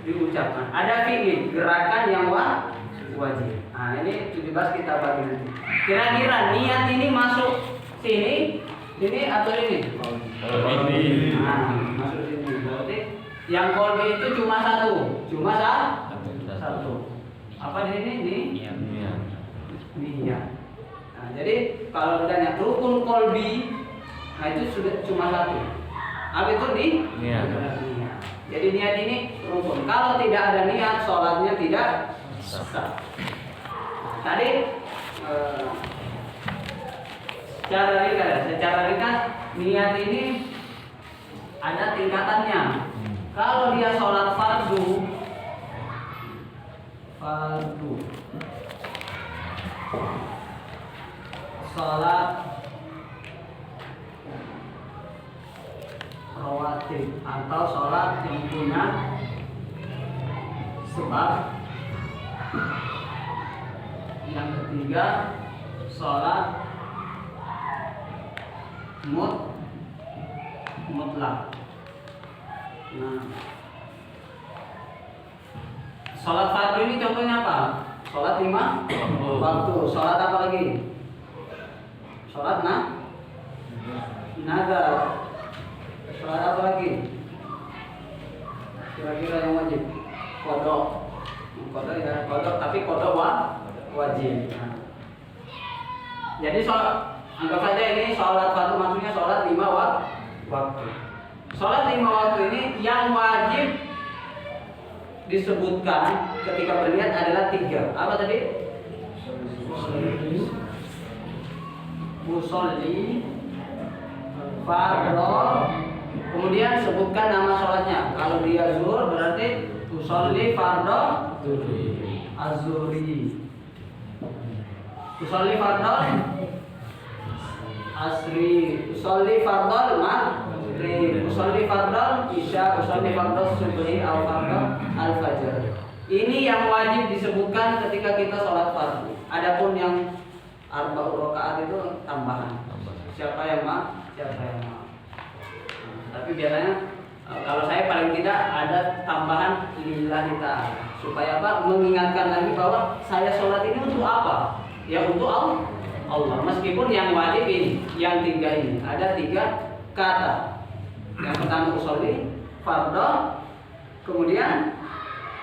diucapkan. Ada fi'il, gerakan yang wajib. Nah ini 17 kita bagi nanti. Kira-kira niat ini masuk sini atau ini? Nah, masuk sini. Berarti yang qalbi itu cuma satu. Apa di sini? Niat. Nah, jadi kalau ditanya rukun qalbi, nah itu sudah cuma satu. Apa itu niat. Jadi niat ini rukun. Kalau tidak ada niat, sholatnya tidak sah. Tadi secara ringkas niat ini ada tingkatannya. Kalau dia sholat fardu, sholat rawatib atau sholat yang punya sebab. Yang ketiga sholat mutlak. Nah, sholat fardu ini contohnya apa? Sholat 5 waktu. Sholat apa lagi? Sholat nazar. Sholat apa lagi? Kira-kira yang wajib? Kodok, tapi kodok wajib. Nah, Jadi anggap saja ini sholat fardu, maksudnya sholat 5 waktu. Sholat 5 waktu ini yang wajib disebutkan ketika berniat adalah 3. Apa tadi? Musolli, fardhu, kemudian sebutkan nama sholatnya. Kalau dia zuhur berarti musolli fardhu az-zuhri, musolli fardhu asri, musolli fardhu maghrib, musolli fardhu isya, musolli fardhu subhi atau fardhu al-fajr. Ini yang wajib disebutkan ketika kita sholat fardu. Adapun yang 4 rakaat itu tambahan. Siapa yang mau? Tapi biasanya kalau saya paling tidak ada tambahan lillahi ta'ala. Supaya apa? Mengingatkan lagi bahwa saya sholat ini untuk apa? Ya untuk Allah. Meskipun yang wajib ini, yang 3 ini, ada 3 kata. Yang pertama usolli, fardhu, kemudian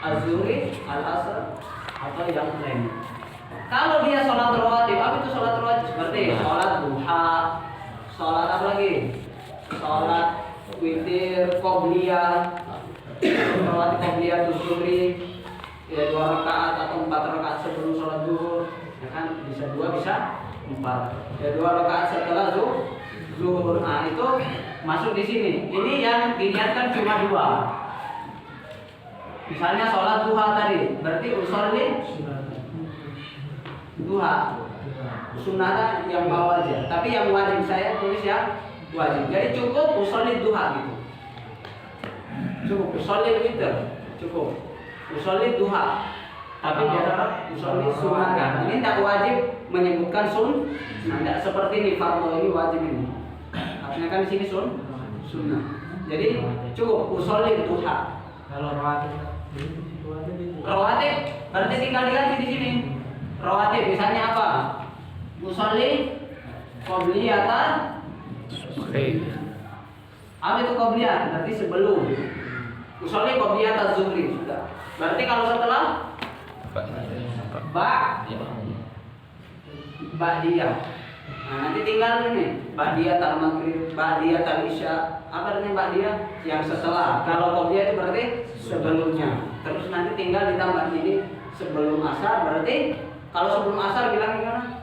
az-zuhri, al-asr, atau yang lain. Kalau dia sholat rawatib, apa itu sholat rawatib? Seperti sholat duha, sholat apa lagi? Sholat witir, qobliyah, sholat qobliyah zuhri, ya 2 rakaat atau 4 rakaat sebelum sholat zuhur, ya kan bisa 2 bisa 4. Ya 2 rakaat setelah zuhur. Nah itu masuk di sini. Ini yang diniatkan cuma 2. Misalnya sholat duha tadi, berarti usolli duha, sunnah yang mau aja. Tapi yang wajib saya tulis yang wajib. Jadi cukup usolli duha gitu. Cukup usolli witir, cukup usolli duha. Tapi biasa usolli sunnah kan. Ini tidak wajib menyebutkan sunnah. Tidak seperti ini fardu ini wajib ini. Artinya kan di sini sunnah. Jadi cukup usolli duha. Kalau rawatib Berarti tinggal diganti di sini. Rawatib misalnya apa? Musolli qobliyatan. Apa itu qobliyah? Berarti sebelum. Musolli qobliyatan zuhri sudah. Berarti kalau setelah ba'diyah. Nah, nanti tinggal ini ba'diyah al-maghrib, ba'diyah al-isya. Apa artinya ba'diyah? Yang setelah. Kalau qobliyah itu berarti sebelumnya. Terus nanti tinggal ditambah ini sebelum asar. Berarti kalau sebelum asar bilang gimana?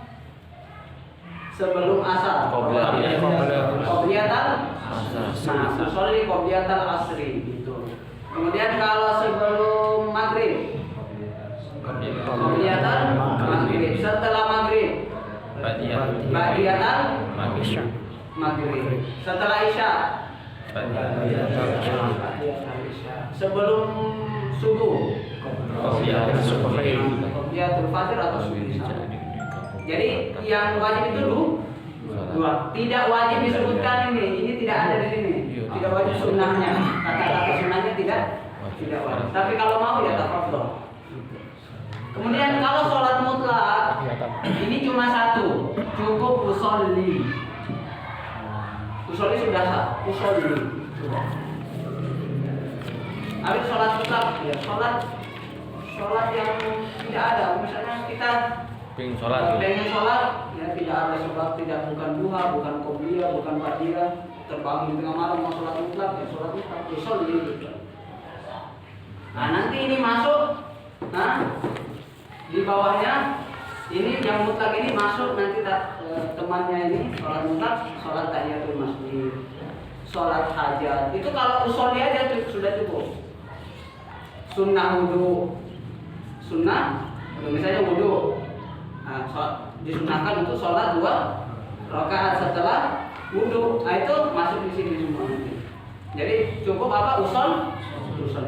Sebelum asar. Qobliyatal asar. Sorry, qobliyatal asri gitu. Kemudian kalau sebelum maghrib, qobliyatal maghrib. Setelah maghrib, ba'diyatal maghrib. Setelah isya, sebelum subuh, qobliyatul fajr atau subuh. Jadi yang wajib itu dua. Tidak wajib disebutkan ini tidak ada di sini. Tidak wajib sunnahnya. Kata-kata sunnahnya tidak wajib. Tapi kalau mau ya tafadhol. Kemudian kalau sholat mutlak ini cuma 1, cukup usolli. Usolli sudah sah. Usolli. Habis sholat mutlak ya sholat yang tidak ada. Misalnya kita pengen sholat ya tidak ada sebab, tidak bukan duha, bukan qobliyah, bukan ba'diyah, terbangun di tengah malam mau sholat mutlak ya sholat mutlak usolli gitu. Nah nanti ini masuk, di bawahnya ini yang mutlak ini masuk nanti temannya ini sholat mutlak, sholat tahiyatul masjid, sholat hajat. Itu kalau usolli aja sudah cukup. Sunnah wudu, misalnya wudu. Nah, disunahkan untuk sholat 2 rakaat setelah wudu. Nah itu masuk di sini semua nanti. Jadi cukup apa usolli.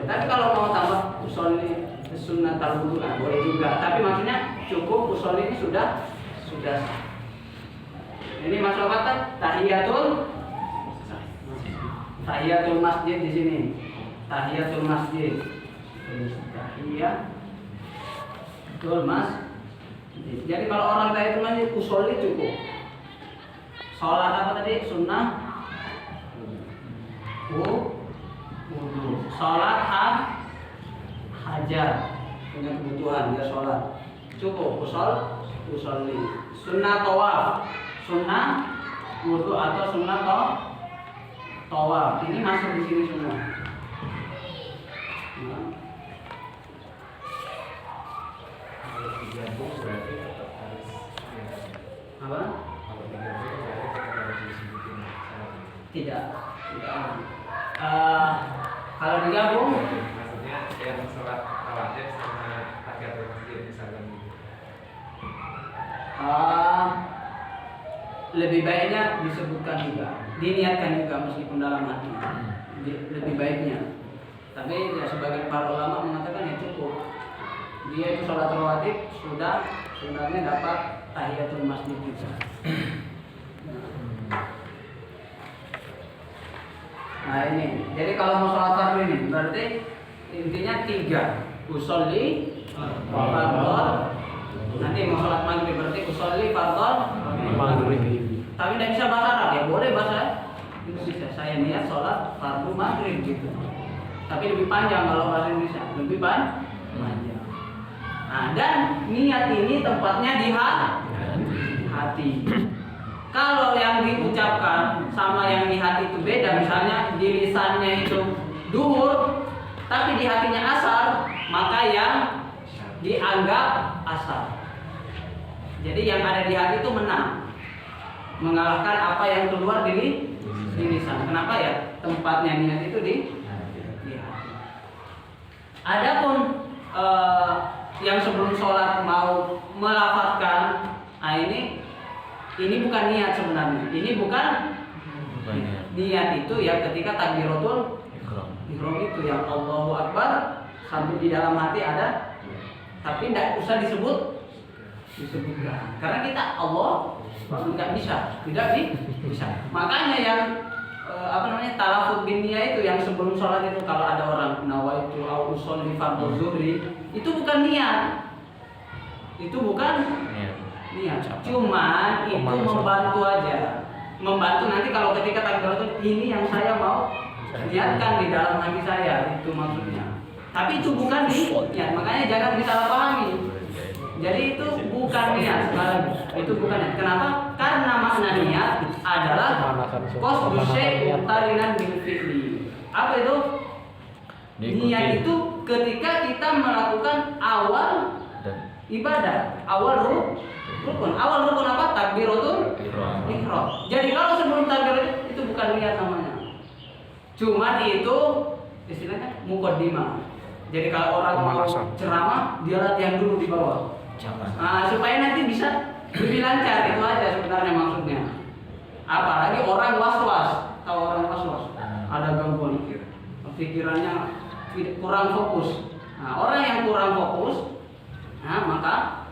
Tapi kalau mau tambah usolli sunnatul wudu boleh juga. Tapi maksudnya cukup usolli ini sudah. Ini masuk apa? Tahiyatul masjid di sini. Tahiyatul masjid. Tahiyatul masjid. Jadi kalau orang tahiyatul masjid usolli cukup. Sholat apa tadi? Sunnah wudu. Sholat hajat punya kebutuhan dia sholat cukup usolli. Sunnah tawaf, sunnah wudu atau sunnah tawaf. Ini masuk di sini semua. Kalau digabung berarti tetap harus Apa? kalau digabung berarti tetap harus disebutin syaratnya. Tidak. Kalau digabung, Maksudnya yang sholat rawatib sama tahiyatul masjid misalkan gitu. lebih baiknya disebutkan juga, diniatkan juga meskipun dalam hati. Lebih baiknya. Tapi ya sebagian para ulama mengatakan ya cukup. Dia itu sholat rawatib sebenarnya dapat tahiyatul masjid juga. Nah ini, jadi kalau mau sholat fardu ini berarti intinya 3. Usolli fardhon. Nanti mau sholat maghrib berarti usolli fardhon Maghrib. Tapi tidak bisa bahasa Arab ya, boleh bahasa Indonesia. Saya niat sholat fardu maghrib gitu. Tapi lebih panjang kalau bahasa Indonesia, lebih panjang. Nah, dan niat ini tempatnya di hati. Kalau yang diucapkan sama yang di hati itu beda, misalnya di lisannya itu duhur, tapi di hatinya asar, maka yang dianggap asar. Jadi yang ada di hati itu menang, mengalahkan apa yang keluar di lisan. Kenapa ya? Tempatnya niat itu di hati. Adapun yang sebelum sholat mau melafazkan, nah ini bukan niat sebenarnya. Ini bukan niat itu ya ketika takbiratul ihram itu yang Allahu Akbar sampai di dalam hati ada, tapi tidak usah disebutkan. Karena kita Allah nggak bisa, tidak bisa. Makanya yang talafut bin niyah itu yang sebelum sholat itu kalau ada orang nawaitu au usolli fardhu zuhri itu bukan niat. Itu bukan niat. Cuman itu membantu aja. Membantu nanti kalau ketika takbiratul ini yang saya mau niatkan di dalam hati saya, itu maksudnya. Tapi itu bukan niat. Makanya jangan disalahpahami. Jadi itu bukan niat, itu bukan niat. Kenapa? Karena makna niat adalah qasdu syai' muqtarinan bil fi'li. Apa itu? Niat itu ketika kita melakukan awal ibadah, awal rukun. Awal rukun apa? Takbiratul ihram. Jadi kalau sebelum takbir itu bukan niat namanya. Cuman itu istilahnya muqaddimah. Jadi kalau orang mau ceramah, dia latihan dulu di bawah. Nah, supaya nanti bisa lebih lancar, itu aja sebenarnya maksudnya. Apalagi orang was-was, tahu orang was-was, ada gangguan pikirannya kurang fokus. Nah, orang yang kurang fokus, nah maka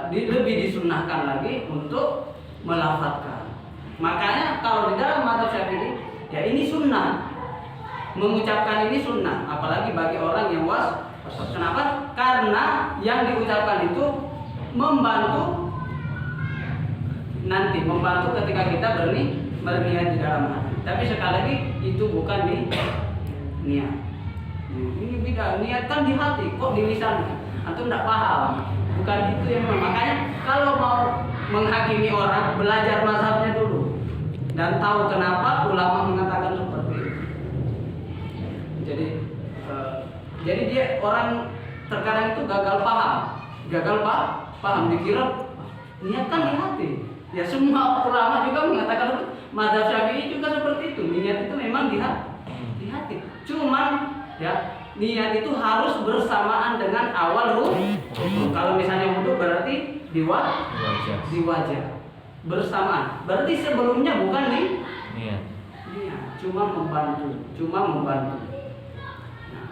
lebih disunnahkan lagi untuk melafadzkan. Makanya kalau di dalam mazhab Syafi'i, ya ini sunnah, mengucapkan ini sunnah, apalagi bagi orang yang was. Kenapa? Karena yang diucapkan itu membantu ketika kita berniat di dalam hati. Tapi sekali lagi itu bukan niat. Ini beda, niat kan di hati, kok di lisan? Antum tidak paham. Bukan itu yang makanya kalau mau menghakimi orang, belajar mazhabnya dulu dan tahu kenapa ulama mengatakan seperti itu. Jadi dia orang terkadang itu gagal paham, dikira niat kan di hati. Ya semua ulama juga mengatakan, mazhab Syafi'i juga seperti itu. Niat itu memang di hati. Cuman ya niat itu harus bersamaan dengan awal rukun. Kalau misalnya wudu berarti di wajah. Bersamaan. Berarti sebelumnya bukan niat. Cuma membantu. Nah,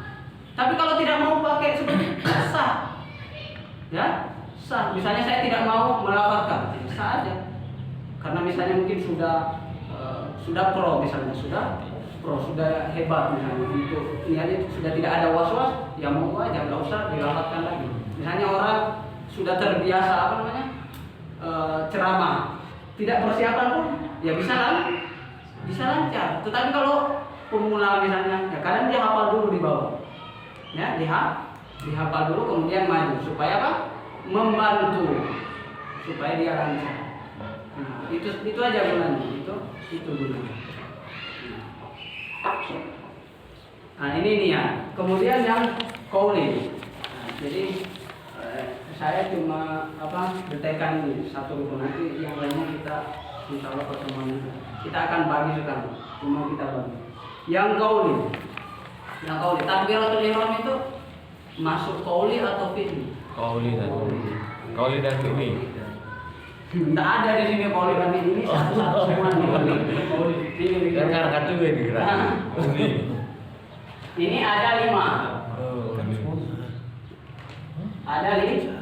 tapi kalau tidak mau pakai seperti sah. Ya, sah. Misalnya saya tidak mau melafazkan, sah aja. Karena misalnya mungkin sudah pro misalnya, sudah hebat misalnya untuk niatnya sudah tidak ada was-was, ya mau aja nggak usah dilafazkan lagi. Misalnya orang sudah terbiasa ceramah, tidak persiapan pun ya bisa lancar. Tetapi kalau pemula misalnya, ya kadang dia hafal dulu di bawah, ya dihafal dulu kemudian maju supaya apa? Membantu supaya dia lancar. Nah, itu aja gunanya. Itu gunanya. Nah ini nih ya. Kemudian yang qauli. Nah, jadi saya cuma detekan ini satu rukun, nanti yang lainnya kita insya Allah pertemuan kita akan bagi sekarang. Cuma kita bagi. Yang qauli. Takbiratul ihram itu masuk qauli atau fi'li? Qauli dan fi'li. Tidak ada di sini qauli dan fi'li, ini satu-satu semua nih. Qauli. Kan angkat juga ini kira. Ini ada 5. Oh, Ada 5.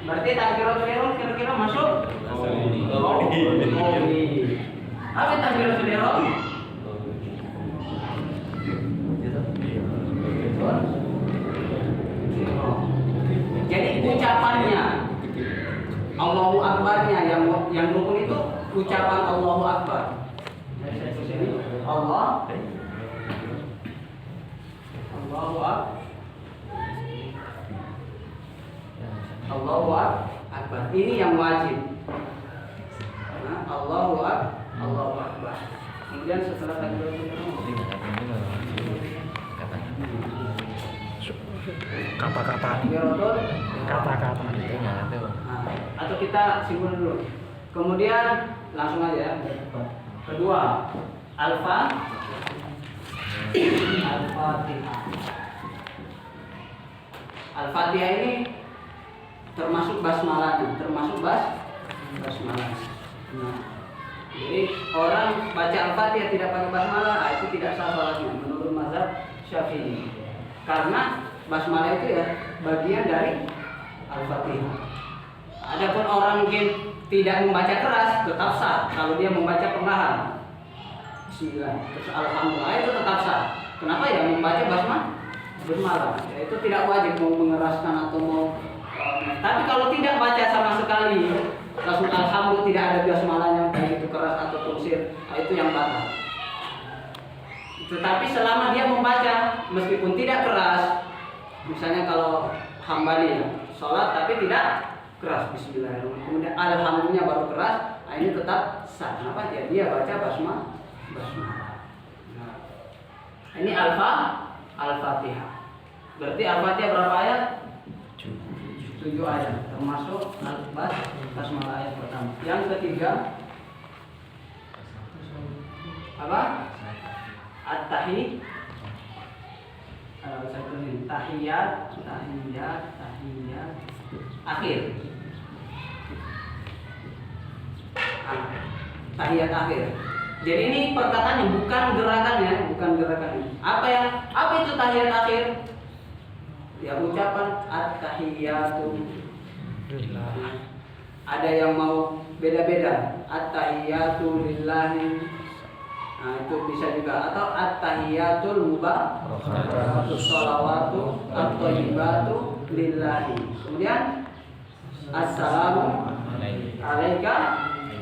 Berarti takbiratul ihram kira-kira masuk? Qauli. Apa takbiratul ihram? Jadi ucapannya Allahu Akbarnya yang rukun itu ucapan Allahu Akbar. Allahu Akbar. Ini yang wajib. Nah, Allahu Akbar. Kemudian setelah takbiratul ihram Kata-kata. Kata-kata. Atau kita simpulkan dulu. Kemudian langsung aja ya. Kedua, Al-Fatihah. Al-Fatihah ini termasuk basmalahnya, basmalah. Nah, jadi orang baca Al-Fatihah tidak pakai basmalah, itu tidak sah salatnya menurut mazhab Syafi'i. Karena basmalah itu ya bagian dari Al-Fatihah. Adapun orang mungkin tidak membaca keras tetap sah kalau dia membaca perlahan. Bismillah, terus alhamdulillah itu tetap sah. Kenapa ya membaca basmalah? Ya, itu tidak wajib mau mengeraskan atau mau. Tapi kalau tidak baca sama sekali, langsung alhamdulillah tidak ada basmalahnya baik itu keras atau sir, itu yang batal. Tetapi selama dia membaca meskipun tidak keras, misalnya kalau Hambali ya, sholat tapi tidak keras bismillahirrahmanirrahim, kemudian alhamdulillah baru keras, nah ini tetap sah. Kenapa? Ya dia baca basmalah. Nah, ini Al-Fatihah. Berarti Al-Fatihah berapa ayat? 7 ayat, termasuk basmalah ayat pertama. Yang ketiga apa? Tahiyat akhir. Tahiyat akhir. Jadi ini perkataannya bukan gerakannya. Apa itu tahiyat akhir? Ya ucapan at-tahiyatu lillah. Ada yang mau beda-beda. At-tahiyatu lillahi. Nah, itu bisa juga, atau at-tahiyatul mubarakatuh, sholawatu at-thayyibatu lillahi. Kemudian assalamu alayka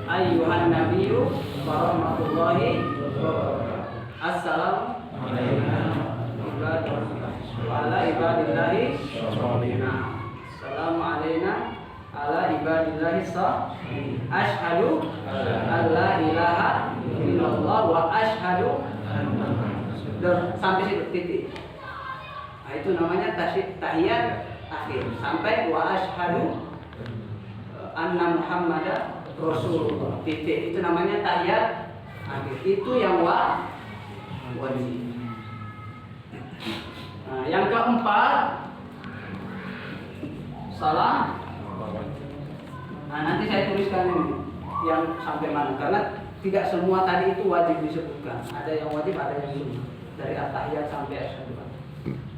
ayyuhan nabiyyu wa rahmatullahi wa barakatuh. Assalamu ala ibadillahi sholihin. Assalamu alayna ala ibadillahi sholihin. Asyhadu an la ilaha illallah wa asyhadu sampai situ titik. Nah, itu namanya tahiyat akhir sampai wa asyhadu anna muhammadar rasulullah titik, itu namanya tahiyat akhir. Itu yang wajib. Nah, yang keempat salam. Nah, nanti saya tuliskan ini yang sampai mana, karena tidak semua tadi itu wajib disebutkan. Ada yang wajib, ada yang sunnah. Dari at-tahiyat sampai asyhadu.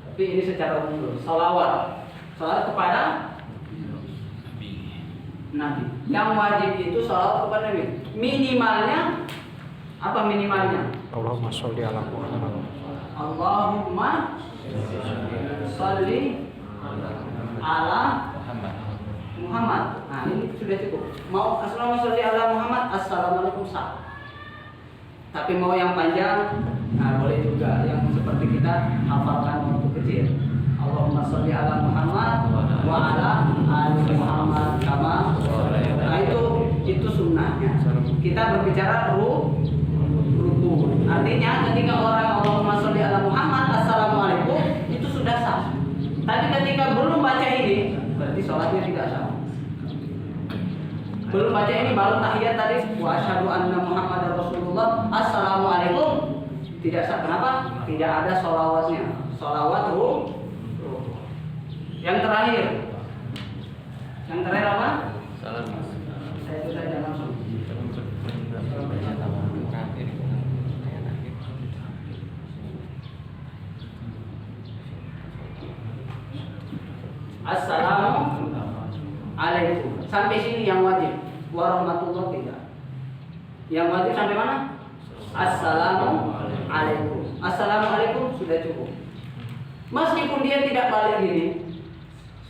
Tapi ini secara umum. Salawat kepada Nabi. Yang wajib itu salawat kepada Nabi. Minimalnya apa minimalnya? Allahumma sholli ala Muhammad. Allahumma sholli ala Muhammad. Nah, ini sudah cukup. Mau assalamualaikum sholli ala Muhammad, assalamualaikum sah. Tapi mau yang panjang, nah boleh juga yang seperti kita hafalkan waktu kecil. Allahumma sholli ala Muhammad wa ala ali Muhammad kama. Nah itu sunnahnya. Kita berbicara rukun. Artinya ketika orang Allahumma sholli ala Muhammad assalamualaikum itu sudah sah. Tapi ketika belum baca ini berarti sholatnya tidak sah. Belum baca ini baru tahiyat tadi wa asyhadu anna Muhammadar Rasulullah assalamualaikum tidak sah. Kenapa? Tidak ada sholawatnya. Sholawat yang terakhir. Yang terakhir apa? Salam. Saya itu saja langsung. Assalamualaikum. Sampai sini yang wajib. Warahmatullah tidak. Yang wajib sampai mana? Assalamualaikum. Assalamualaikum sudah cukup. Meskipun dia tidak balik gini,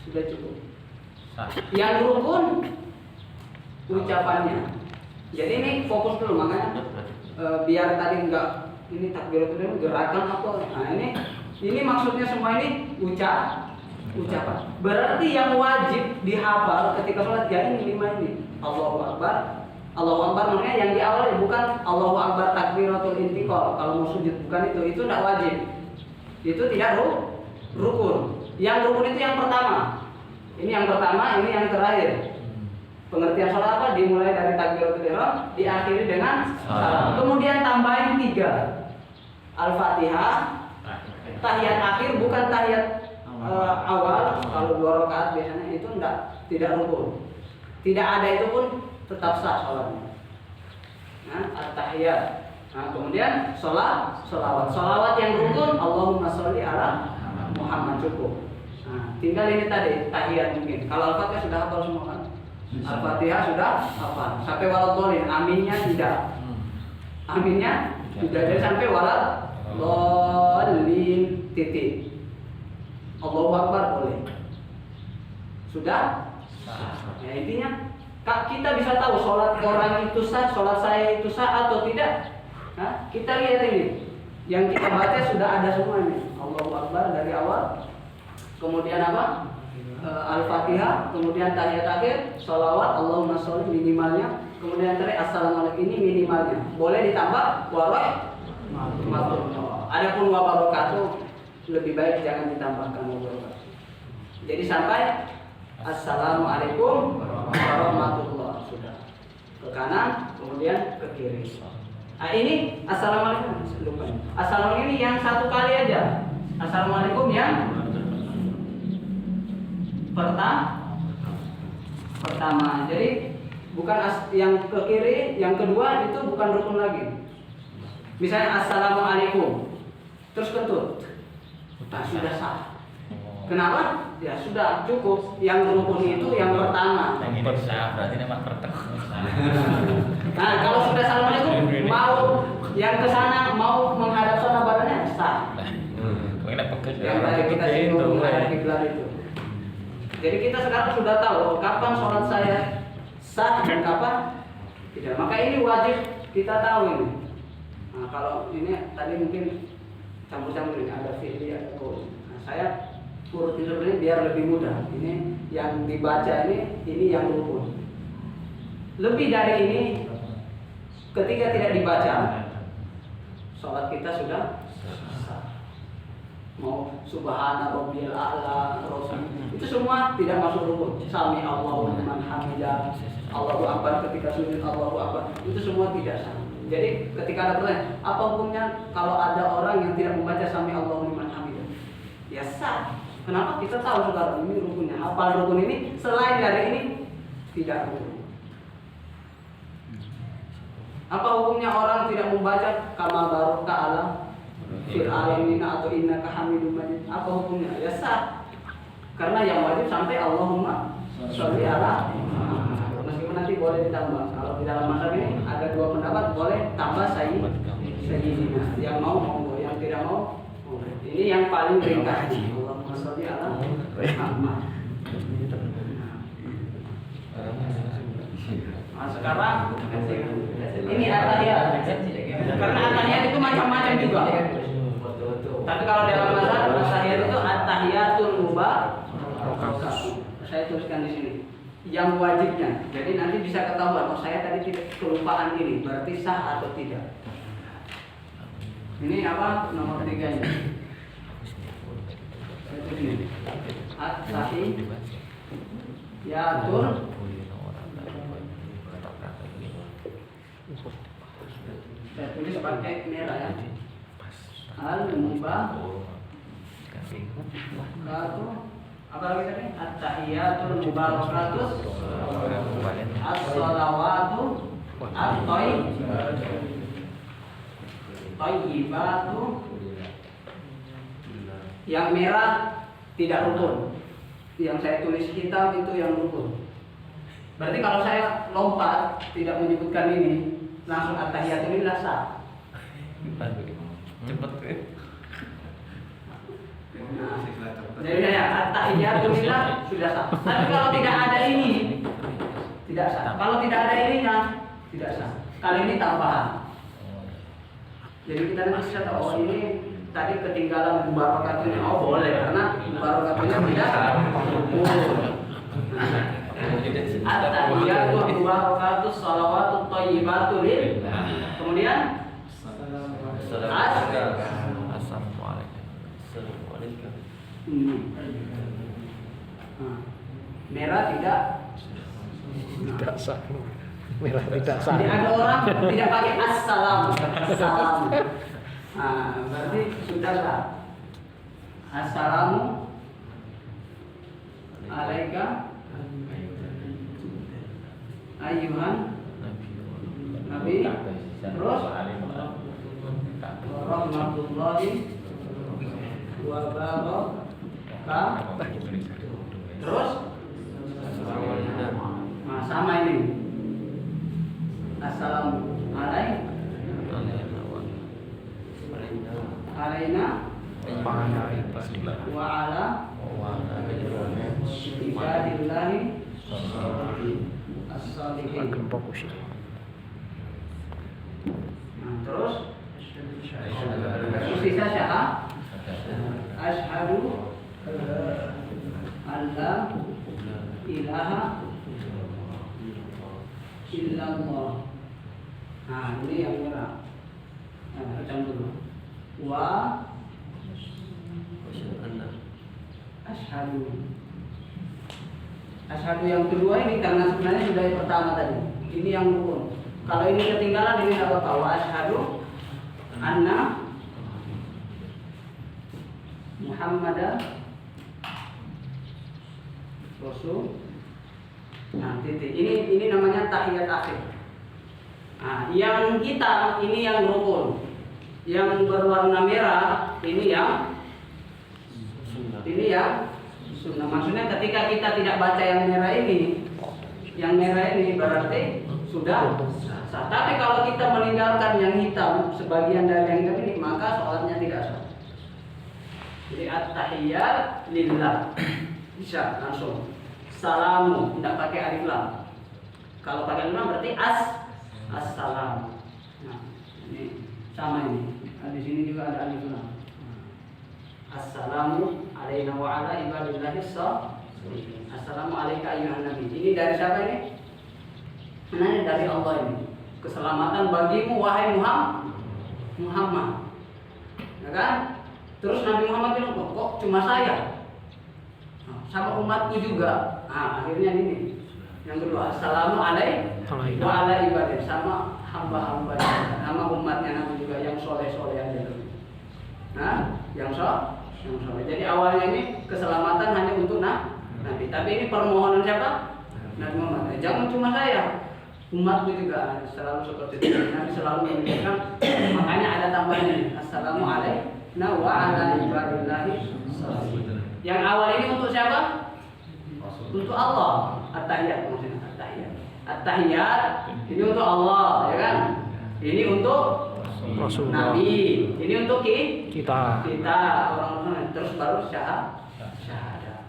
sudah cukup. Yang rukun ucapannya. Jadi ini fokus dulu makanya biar tadi enggak ini takbiratul ihram gerakan apa. Nah ini maksudnya semua ini ucapan. Berarti yang wajib dihafal ketika sholat ya ini 5 ini. Allahu Akbar. Allahu Akbar makanya yang di awal bukan Allahu Akbar takbiratul intiqal. Kalau mau sujud bukan itu tidak wajib. Itu tidak rukun. Yang rukun itu yang pertama. Ini yang pertama, ini yang terakhir. Pengertian sholat apa? Dimulai dari takbiratul ihram, diakhiri dengan salam. Kemudian tambahin 3. Al-Fatihah, tahiyat akhir bukan tahiyat awal. Kalau 2 rakaat biasanya itu tidak rukun. Tidak ada itu pun tetap sah sholatnya. Nah, at-tahiyat. Nah, kemudian sholawat yang rukun Allahumma sholli ala Muhammad cukup. Nah, tinggal ini tadi tahiyat mungkin. Kalau Al-Fatihah sudah hafal semua kan? Al-Fatihah sudah hafal. Sampai waladhdallin, aminnya tidak. Aminnya tidak jadi sampai waladhdallin titik. Allahu Akbar boleh. Sudah? Ya intinya kita bisa tahu sholat orang itu sah, sholat saya itu sah atau tidak. Nah, kita lihat ini. Yang kita baca sudah ada semua ini. Allahu Akbar dari awal. Kemudian apa? Al-Fatihah, kemudian tahiyat akhir, sholawat, Allahumma sholli minimalnya, kemudian terakhir assalamualaikum ini minimalnya. Boleh ditambah warahmatullah. Adapun wabarakatuh lebih baik jangan ditambahkan wabarakatuh. Jadi sampai assalamualaikum warahmatullah sudah. Ke kanan, kemudian ke kiri. Nah ini assalamualaikum lupa. Assalamualaikum ini yang 1 kali aja. Assalamualaikum yang pertama. Jadi bukan yang ke kiri, yang kedua itu bukan rukun lagi. Misalnya assalamualaikum, terus kentut, nah, sudah sah. Kenapa? Ya sudah cukup. Yang rukun itu yang pertama. Yang ini sah, berarti nama pertek. Nah kalau sudah assalamualaikum, mau yang ke sana mau menghadap sana badannya sah. Yang tadi kita singgung menghadap kiblat itu. Jadi kita sekarang sudah tahu kapan sholat saya sah dan kapan tidak. Maka ini wajib kita tahu ini. Nah, kalau ini tadi mungkin campur-campur ini ada fi'li ada qaul. Nah, saya urutin seperti ini biar lebih mudah. Ini yang dibaca ini yang rukun. Lebih dari ini ketika tidak dibaca sholat kita sudah sah. Mau subhana rabbiyal a'la itu semua tidak masuk rukun. Sami Allahu liman hamidah, Allahu akbar ketika sujud, Allahu akbar itu semua tidak sah. Jadi ketika ada pertanyaan apa hukumnya kalau ada orang yang tidak membaca sami Allahu liman hamidah, ya sah. Kenapa? Kita tahu sekarang ini rukunnya. Hafal rukun ini selain dari ini tidak rukun. Apa hukumnya orang tidak membaca kama baraka ala fil alamin atau innaka hamidum majid? Apa hukumnya? Ya sah. Karena yang wajib sampai Allahumma sholli ala Muhammad. Meskipun nanti boleh ditambah. Kalau di dalam mazhab ini ada 2 pendapat, boleh tambah sayyidina. Yang mau monggo, yang tidak mau monggo. Ini yang paling ringkas. Allahumma sholli ala Muhammad. Nah, sekarang ini at-tahiyat. Karena at-tahiyat itu macam-macam juga. Tapi kalau dalam mazhab at-tahiyat itu at-tahiyatul tuliskan di sini. Yang wajibnya. Jadi nanti bisa ketahuan, oh saya tadi tidak kelupaan ini, berarti sah atau tidak. Ini apa nomor 3-nya? Itu ini. At-tahiyatul. Saya tulis pakai merah ya. Al-mubarakatuh. Apa lagi tadi? At-tahiyatul mubarakatus. As-salawatu at-thayyibatu. Yang merah tidak rukun. Yang saya tulis hitam itu yang rukun. Berarti kalau saya lompat tidak menyebutkan ini, langsung at-tahiyatul lillah sah. Cepet ya. Jadi saya at-tahiyatul lillah sudah sah. Tapi kalau tidak ada ini tidak sah. Kalau tidak ada ininya tidak sah. Kali ini tambahan. Jadi kita nanti bisa tahu, oh ini tadi ketinggalan mubarakatuhnya. Oh boleh, karena mubarakatuhnya tidak at-tahiyatul mubarakatus shalawatut thayyibatu lil. Kemudian Assalamualaikum. Merah tidak sah. Merah tidak sah. Jadi ada orang tidak pakai assalam. Salam. Berarti sudah sah. Assalamu alaika ayyuhan nabi. Terus warahmatullahi wabarakatuh. Terus sama ini. Assalamu alaina wa ala ibadillahi as-salihin. Terus sisa syahadat asyhadu alla ilaha illallah. Ini yang merah. Baca dulu. Wa asyhadu. Asyhadu yang kedua ini karena sebenarnya sudah yang pertama tadi. Ini yang rukun. Kalau ini ketinggalan ini apa? Wa asyhadu anna Muhammadan Rasul. Titik. Ini namanya tahiyat akhir. Yang hitam ini yang rukun. Yang berwarna merah ini yang sunnah. Maksudnya ketika kita tidak baca yang merah ini berarti sudah sah. Tapi kalau kita meninggalkan yang hitam, sebagian dari yang hitam ini, maka sholatnya tidak sah. Jadi at-tahiyat lillah bisa langsung. Salamu tidak pakai alif lam. Kalau pakai alif lam berarti assalam. Nah, ini sama ini. Di sini juga ada alif lam. Assalamu alaina wa ala ibadillahi sholihin. Assalamu alayka ayyuhan nabi. Ini dari siapa ini? Ini dari Allah ini. Keselamatan bagimu wahai Muhammad. Ya kan? Terus Nabi Muhammad bilang, kok cuma saya? Sama umatku juga. Akhirnya ini. Yang kedua, assalamu alaikum wa ala ibadah, sama hamba-hamba, sama umatnya Nabi juga yang soleh-soleh aja tuh. Yang soleh. Jadi awalnya ini keselamatan hanya untuk Nabi. Tapi ini permohonan siapa? Nabi Muhammad. Jangan cuma saya, umatku juga selalu seperti itu. Nabi selalu mengingatkan. Makanya ada tambahan ini. Assalamu alaikum wa ala ibadillahi sholihin. Yang awal ini untuk siapa? Untuk Allah. At-tahiyat maksudnya at-tahiyat ini untuk Allah, ya kan? Ini untuk Rasulullah. Nabi. Ini untuk kita orang-orang. Terus baru syahadat.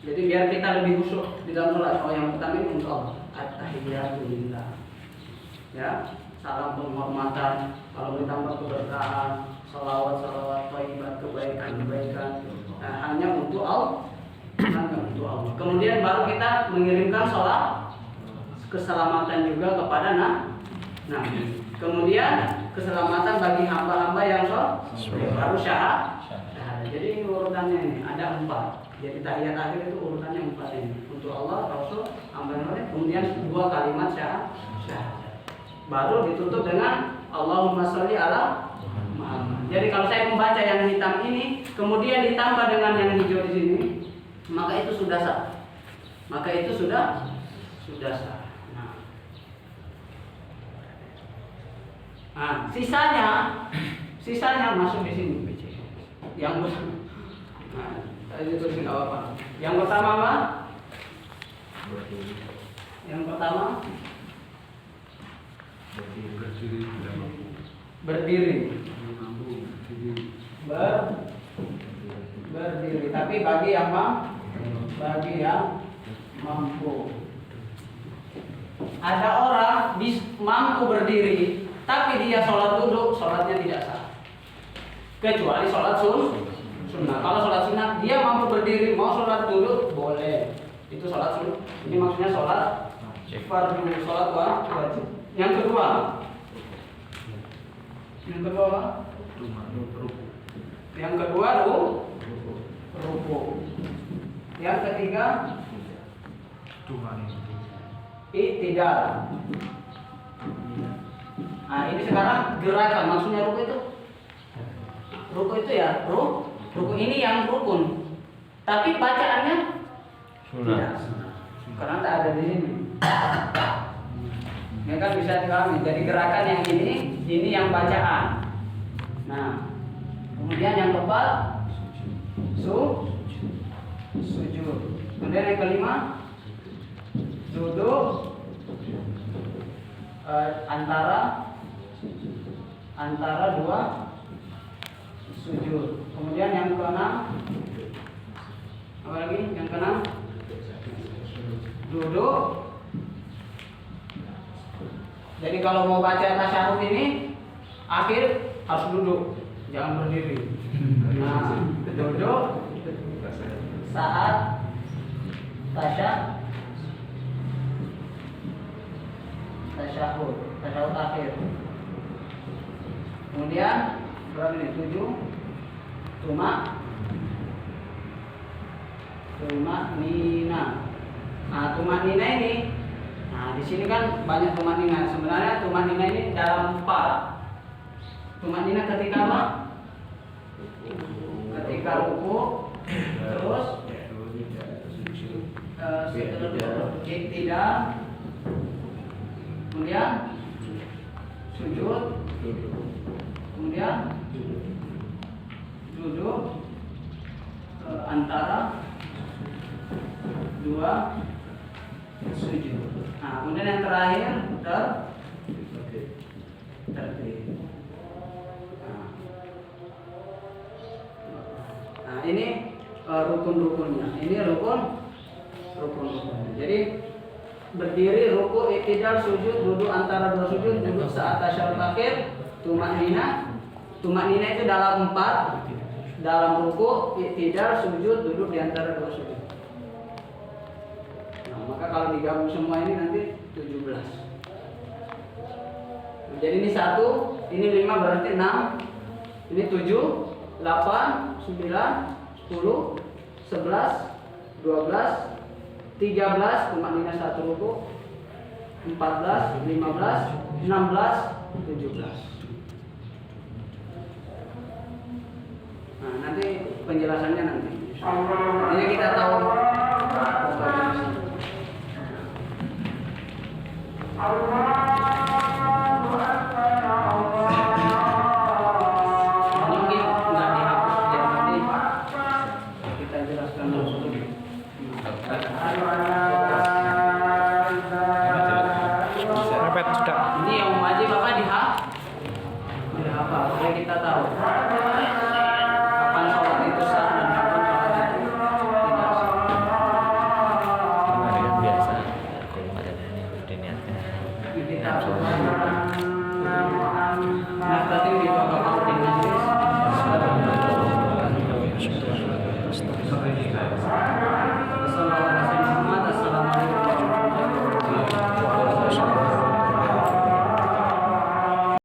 Jadi biar kita lebih khusyuk di dalam sholat. Yang pertama ini untuk Allah. At-tahiyatu lillah. Ya, salam penghormatan. Kalau ditambah keberkahan, salawat thayyibat, kebaikan. Hanya untuk Allah. Kemudian baru mengirimkan sholat keselamatan juga kepada Nabi. Kemudian keselamatan bagi hamba-hamba yang baru syahadat. Jadi ini urutannya ini ada 4. Jadi tahiyat akhir itu urutannya 4 ini. Untuk Allah, Rasul, hamba yang lain. Kemudian 2 kalimat syahadat. Baru ditutup dengan Allahumma sholli ala Muhammad. Jadi kalau saya membaca yang hitam ini, kemudian ditambah dengan yang hijau di sini, maka itu sudah sah. Maka itu sudah sah. Nah, sisanya masuk di sini. Yang itu tulisin apa? Yang pertama apa? Yang pertama berdiri. Berdiri. Tapi bagi yang mampu. Ada orang mampu berdiri, tapi dia sholat duduk, sholatnya tidak sah. Kecuali sholat sunnah. Kalau sholat sunnah, dia mampu berdiri, mau sholat duduk, boleh. Itu sholat sunnah. Ini maksudnya sholat fardu, sholat wajib. Yang kedua apa? Yang kedua ruku. Yang ketiga i'tidal. Nah, ini sekarang gerakan, maksudnya ruku itu ya, ruku ini yang rukun. Tapi bacaannya tidak. Karena tak ada di sini. Ini kan bisa dipahami. Jadi gerakan yang ini yang bacaan. Nah, kemudian yang keempat sujud. Kemudian yang kelima duduk antara 2 sujud. Kemudian yang keenam apa lagi? Yang keenam duduk. Jadi kalau mau baca tasyahud ini akhir harus duduk, jangan berdiri. Nah, duduk saat tasyahud akhir. Kemudian berapa ini? 7 tumak nina ini. Nah, di sini kan banyak tumak nina. Sebenarnya tumak nina ini dalam 4. Tumak nina ketika apa? Ketika ruku, terus tidak, kemudian sujud, kemudian duduk antara 2 sujud. Nah, kemudian yang terakhir tertib. Nah, ini rukun-rukunnya. Ini rukun-rukunnya. Jadi berdiri, ruku, i'tidal, sujud, duduk antara 2 sujud, duduk saat tasyahud akhir, tumak nina. Tumak nina itu dalam 4. Dalam ruku, i'tidal, sujud, duduk di antara 2 sujud. Nah, maka kalau digabung semua ini nanti 17. Nah, jadi ini 1, ini 5 berarti 6. Ini 7, 8, 9, 10, 11, 12, 13, tumak nina 1 ruku, 14, 15, 16, 17. Nah, nanti penjelasannya nanti. Ini kita tahu. Ini yang wajib apa dihafal supaya kita tahu.